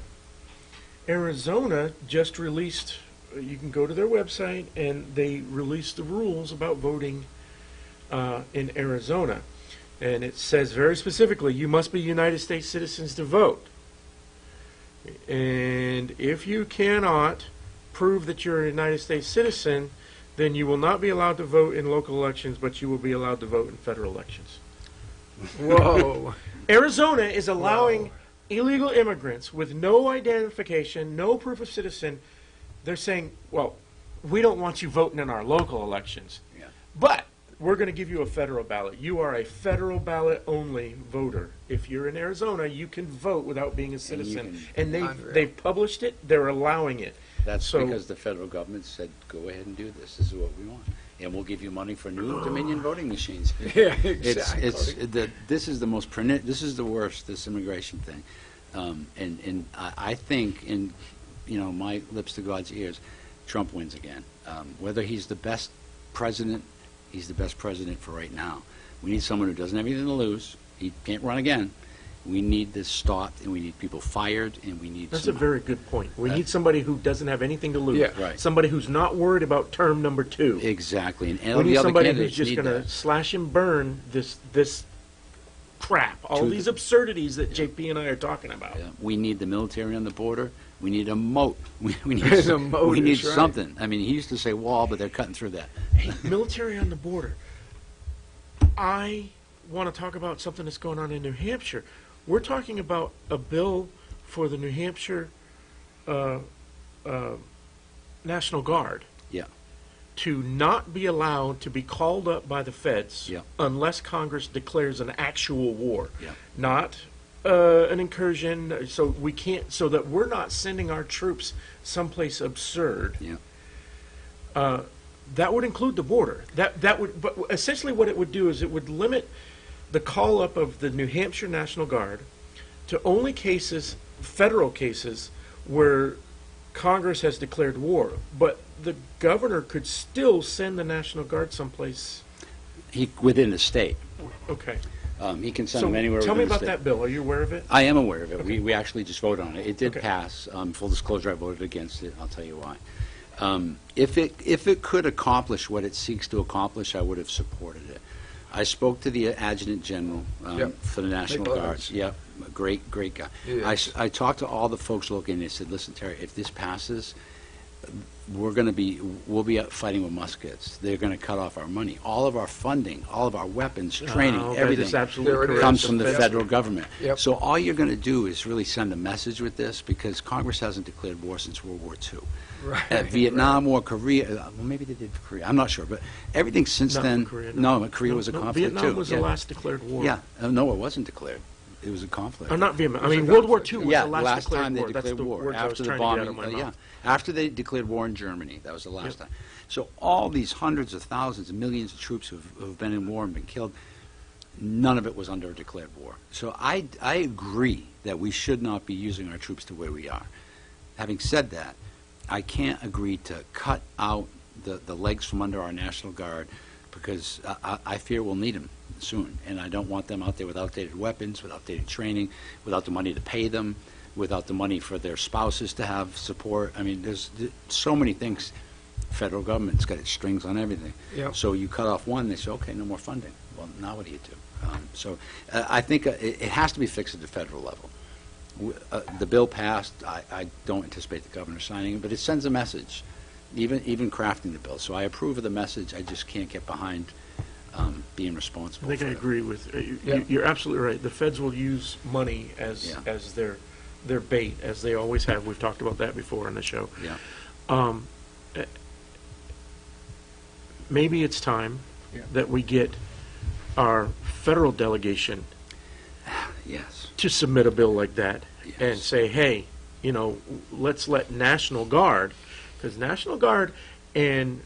[SPEAKER 1] just released, you can go to their website, and they released the rules about voting in Arizona. And it says very specifically, you must be United States citizens to vote. And if you cannot prove that you're a United States citizen, then you will not be allowed to vote in local elections, but you will be allowed to vote in federal elections.
[SPEAKER 2] Whoa.
[SPEAKER 1] Arizona is allowing illegal immigrants with no identification, no proof of citizen. They're saying, well, we don't want you voting in our local elections,
[SPEAKER 3] Yeah.
[SPEAKER 1] but we're going to give you a federal ballot. You are a federal ballot only voter. If you're in Arizona, you can vote without being a citizen. And
[SPEAKER 2] Unreal.
[SPEAKER 1] they've published it. They're allowing it.
[SPEAKER 3] That's
[SPEAKER 1] So-
[SPEAKER 3] because the federal government said, go ahead and do this. This is what we want. And we'll give you money for new Dominion voting machines.
[SPEAKER 2] Yeah,
[SPEAKER 3] It's
[SPEAKER 2] exactly.
[SPEAKER 3] this is the most this is the worst, this immigration thing. And I think, in my lips to God's ears, Trump wins again. Whether he's the best president, he's the best president for right now. We need someone who doesn't have anything to lose. He can't run again. We need this stopped, and we need people fired, and we need
[SPEAKER 1] That's a
[SPEAKER 3] some,
[SPEAKER 1] very good point. We need somebody who doesn't have anything to lose.
[SPEAKER 2] Yeah.
[SPEAKER 3] Right.
[SPEAKER 1] Somebody who's not worried about term number 2.
[SPEAKER 3] exactly. And
[SPEAKER 1] We
[SPEAKER 3] all
[SPEAKER 1] need
[SPEAKER 3] the other
[SPEAKER 1] somebody who's
[SPEAKER 3] candidates
[SPEAKER 1] just
[SPEAKER 3] need
[SPEAKER 1] going to
[SPEAKER 3] that.
[SPEAKER 1] slash and burn this crap, all
[SPEAKER 3] To
[SPEAKER 1] these
[SPEAKER 3] the-
[SPEAKER 1] absurdities that JP and I are talking about.
[SPEAKER 3] Yeah. We need the military on the border. We need a moat. We need,
[SPEAKER 2] A moat
[SPEAKER 3] we need
[SPEAKER 2] is right.
[SPEAKER 3] something. I mean, he used to say wall, but they're cutting through that.
[SPEAKER 1] Hey, military on the border. I want to talk about something that's going on in New Hampshire. We're talking about a bill for the New Hampshire National Guard
[SPEAKER 3] Yeah.
[SPEAKER 1] to not be allowed to be called up by the feds
[SPEAKER 3] Yeah.
[SPEAKER 1] unless Congress declares an actual war,
[SPEAKER 3] Yeah.
[SPEAKER 1] not an incursion. So we can't. So that we're not sending our troops someplace absurd.
[SPEAKER 3] Yeah.
[SPEAKER 1] That would include the border. That would, but essentially what it would do is it would limit the call up of the New Hampshire National Guard to only cases, federal cases, where Congress has declared war. But the governor could still send the National Guard someplace.
[SPEAKER 3] Within the state.
[SPEAKER 1] Okay.
[SPEAKER 3] He can send
[SPEAKER 1] So
[SPEAKER 3] them anywhere
[SPEAKER 1] tell me
[SPEAKER 3] within the
[SPEAKER 1] about
[SPEAKER 3] state.
[SPEAKER 1] that bill. Are you aware of it?
[SPEAKER 3] I am aware of it. We actually just voted on it. It did
[SPEAKER 1] Okay.
[SPEAKER 3] pass. Full disclosure, I voted against it. I'll tell you why. If it could accomplish what it seeks to accomplish, I would have supported it. I spoke to the Adjutant General
[SPEAKER 2] Yep.
[SPEAKER 3] for the National
[SPEAKER 2] Nick
[SPEAKER 3] Guards.
[SPEAKER 2] Lawrence.
[SPEAKER 3] Yep, a great guy.
[SPEAKER 2] Yes.
[SPEAKER 3] I talked to all the folks locally, and they said, "Listen, Terry, if this passes, we'll be out fighting with muskets. They're going to cut off our money, all of our funding, all of our weapons, training,
[SPEAKER 1] That
[SPEAKER 3] everything."
[SPEAKER 1] is absolutely
[SPEAKER 2] There it
[SPEAKER 1] correct.
[SPEAKER 2] is.
[SPEAKER 3] Comes from the
[SPEAKER 1] That's-
[SPEAKER 3] federal government.
[SPEAKER 2] Yep.
[SPEAKER 3] So all you're going to do is really send a message with this, because Congress hasn't declared war since World War II.
[SPEAKER 2] Right.
[SPEAKER 3] Vietnam War, Korea, well, maybe they did Korea, I'm not sure, but everything since
[SPEAKER 1] Not
[SPEAKER 3] then.
[SPEAKER 1] Korea,
[SPEAKER 3] No, Korea was a
[SPEAKER 1] No,
[SPEAKER 3] conflict too.
[SPEAKER 1] Vietnam was
[SPEAKER 3] yeah.
[SPEAKER 1] the last declared war.
[SPEAKER 3] Yeah, no, it wasn't declared. It was a conflict.
[SPEAKER 1] Not Vietnam. I
[SPEAKER 2] Was it
[SPEAKER 1] mean, World War
[SPEAKER 2] conflict?
[SPEAKER 1] II was
[SPEAKER 3] Yeah,
[SPEAKER 1] the last declared
[SPEAKER 3] time they
[SPEAKER 1] war. That's
[SPEAKER 3] declared
[SPEAKER 1] the
[SPEAKER 3] war.
[SPEAKER 1] words I was
[SPEAKER 3] After the
[SPEAKER 1] trying to get out
[SPEAKER 3] bombing,
[SPEAKER 1] of my
[SPEAKER 3] yeah.
[SPEAKER 1] mouth.
[SPEAKER 3] After they declared war in Germany, that was the last
[SPEAKER 1] Yep.
[SPEAKER 3] time. So all these hundreds of thousands and millions of troops who've been in war and been killed, none of it was under a declared war. So I agree that we should not be using our troops the way we are. Having said that, I can't agree to cut out the legs from under our National Guard, because I fear we'll need them soon, and I don't want them out there with outdated weapons, with outdated training, without the money to pay them, without the money for their spouses to have support. I mean, there's so many things. Federal government's got its strings on everything.
[SPEAKER 2] Yep.
[SPEAKER 3] So you cut off one, they say, okay, no more funding. Well, now what do you do? I think it has to be fixed at the federal level. The bill passed. I don't anticipate the governor signing it, but it sends a message, even crafting the bill. So I approve of the message. I just can't get behind being
[SPEAKER 1] I
[SPEAKER 3] responsible
[SPEAKER 1] think
[SPEAKER 3] for
[SPEAKER 1] I
[SPEAKER 3] it.
[SPEAKER 1] agree with
[SPEAKER 2] Yeah.
[SPEAKER 1] you're absolutely right. The feds will use money as
[SPEAKER 3] Yeah.
[SPEAKER 1] as their bait, as they always have. We've talked about that before on the show.
[SPEAKER 3] Yeah.
[SPEAKER 1] eh, maybe it's time
[SPEAKER 2] Yeah.
[SPEAKER 1] that we get our federal delegation
[SPEAKER 3] Yes.
[SPEAKER 1] to submit a bill like that and
[SPEAKER 3] Yes.
[SPEAKER 1] say, hey, you know, let's let National Guard, because National Guard and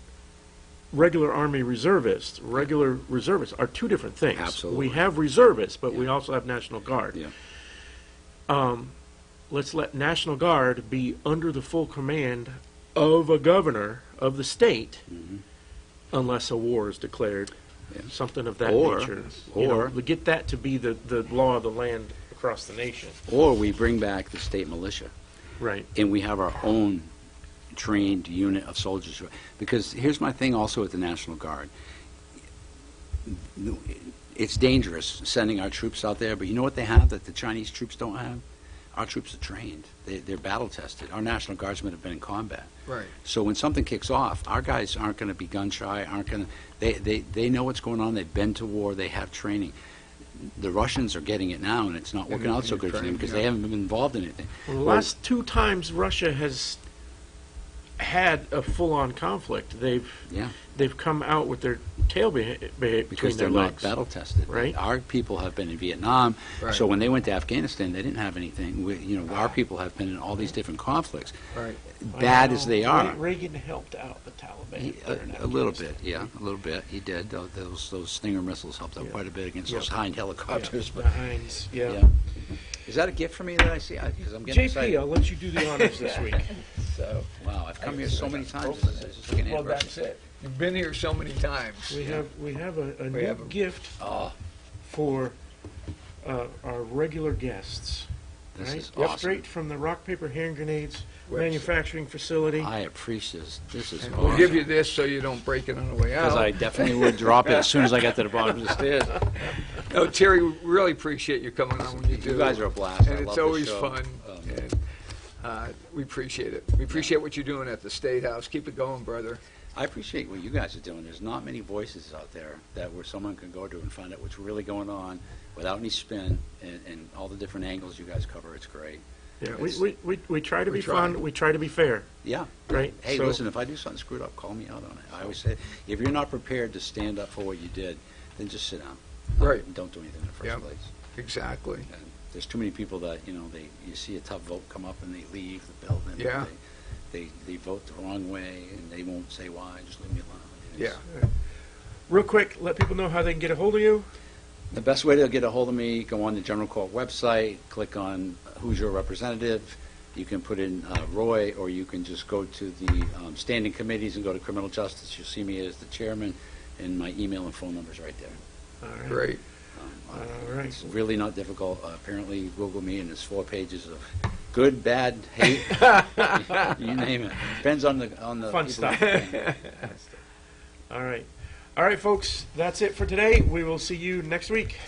[SPEAKER 1] regular Army reservists are two different things.
[SPEAKER 3] Absolutely.
[SPEAKER 1] We have reservists, but we
[SPEAKER 3] Yeah.
[SPEAKER 1] also have National Guard.
[SPEAKER 3] Yeah.
[SPEAKER 1] Let's let National Guard be under the full command of a governor of the state,
[SPEAKER 3] Mhm.
[SPEAKER 1] unless a war is declared,
[SPEAKER 3] Yeah.
[SPEAKER 1] something of that
[SPEAKER 3] Or-
[SPEAKER 1] nature.
[SPEAKER 3] or-
[SPEAKER 1] to get that to be the law of the land across the nation.
[SPEAKER 3] Or we bring back the state militia,
[SPEAKER 1] Right.
[SPEAKER 3] and we have our own trained unit of soldiers. Because here's my thing also with the National Guard. It's dangerous sending our troops out there, but you know what they have that the Chinese troops don't have? Our troops are trained. They're battle tested. Our National Guardsmen have been in combat.
[SPEAKER 2] Right.
[SPEAKER 3] So when something kicks off, our guys aren't going to be gun shy, they know what's going on, they've been to war, they have training. The Russians are getting it now, and it's not working out so good for them because they haven't been involved in anything.
[SPEAKER 1] Well, the last two times Russia has had a full-on conflict,
[SPEAKER 3] Yeah,
[SPEAKER 1] they've come out with their tail between
[SPEAKER 3] because
[SPEAKER 1] their
[SPEAKER 3] they're not
[SPEAKER 1] legs.
[SPEAKER 3] battle tested.
[SPEAKER 1] Right.
[SPEAKER 3] Our people have been in Vietnam,
[SPEAKER 2] Right.
[SPEAKER 3] so when they went to Afghanistan, they didn't have anything. Our people have been in all these different conflicts.
[SPEAKER 2] Right.
[SPEAKER 3] Bad as they are.
[SPEAKER 1] Reagan helped out the Taliban.
[SPEAKER 3] A little bit, yeah, a little bit. He did. Those Stinger missiles helped out
[SPEAKER 1] Yeah.
[SPEAKER 3] quite a bit against
[SPEAKER 1] Yeah.
[SPEAKER 3] those Hind helicopters.
[SPEAKER 1] The
[SPEAKER 3] But,
[SPEAKER 1] Heinz, yeah.
[SPEAKER 3] yeah. Is that a gift for me that I see? Because I'm getting
[SPEAKER 1] JP,
[SPEAKER 3] excited.
[SPEAKER 1] I'll let you do the honors this week.
[SPEAKER 2] So,
[SPEAKER 3] Wow, I've come here so many times. This is like an
[SPEAKER 2] well,
[SPEAKER 3] anniversary.
[SPEAKER 2] that's it. You've been here so many times.
[SPEAKER 1] We have a
[SPEAKER 2] We
[SPEAKER 1] new
[SPEAKER 2] have a-
[SPEAKER 1] gift
[SPEAKER 3] Oh,
[SPEAKER 1] for our regular guests.
[SPEAKER 3] this
[SPEAKER 1] right?
[SPEAKER 3] is
[SPEAKER 1] Yep,
[SPEAKER 3] awesome.
[SPEAKER 1] straight from the Rock Paper Hand Grenades
[SPEAKER 2] Website.
[SPEAKER 1] manufacturing facility.
[SPEAKER 3] I appreciate this. This is
[SPEAKER 2] And
[SPEAKER 3] awesome.
[SPEAKER 2] we'll give you this so you don't break it on the way
[SPEAKER 3] Because I
[SPEAKER 2] out.
[SPEAKER 3] definitely would drop it as soon as I got to the bottom of the stairs.
[SPEAKER 2] No, Terry, we really appreciate you coming on when you do.
[SPEAKER 3] You guys are a blast. I
[SPEAKER 2] And
[SPEAKER 3] love
[SPEAKER 2] it's
[SPEAKER 3] this
[SPEAKER 2] always
[SPEAKER 3] show.
[SPEAKER 2] fun. And we appreciate it. We appreciate what you're doing at the State House. Keep it going, brother.
[SPEAKER 3] I appreciate what you guys are doing. There's not many voices out there where someone can go to and find out what's really going on without any spin and all the different angles you guys cover. It's great.
[SPEAKER 1] Yeah,
[SPEAKER 2] It's-
[SPEAKER 1] we try to
[SPEAKER 2] we
[SPEAKER 1] be
[SPEAKER 2] try.
[SPEAKER 1] fun. We try to be fair.
[SPEAKER 3] Yeah.
[SPEAKER 1] Right,
[SPEAKER 3] Hey,
[SPEAKER 1] so-
[SPEAKER 3] listen, if I do something screwed up, call me out on it. I always say, if you're not prepared to stand up for what you did, then just sit down.
[SPEAKER 2] Right.
[SPEAKER 3] And don't do anything in the first
[SPEAKER 2] Yep.
[SPEAKER 3] place.
[SPEAKER 2] Exactly.
[SPEAKER 3] And there's too many people that, you see a tough vote come up and they leave the building.
[SPEAKER 2] Yeah.
[SPEAKER 3] They vote the wrong way and they won't say why. Just leave me alone.
[SPEAKER 2] Yeah.
[SPEAKER 3] It's-
[SPEAKER 1] Real quick, let people know how they can get a hold of you.
[SPEAKER 3] The best way to get a hold of me, go on the General Court website, click on Who's Your Representative. You can put in Roy, or you can just go to the standing committees and go to criminal justice. You'll see me as the chairman, and my email and phone number's right there.
[SPEAKER 1] All right.
[SPEAKER 2] Great.
[SPEAKER 1] All right.
[SPEAKER 3] It's really not difficult. Apparently, Google me, and there's 4 pages of good, bad, hate, you name it. Depends on the
[SPEAKER 1] Fun
[SPEAKER 3] people
[SPEAKER 1] stuff.
[SPEAKER 3] who think.
[SPEAKER 1] All right. All right, folks, that's it for today. We will see you next week.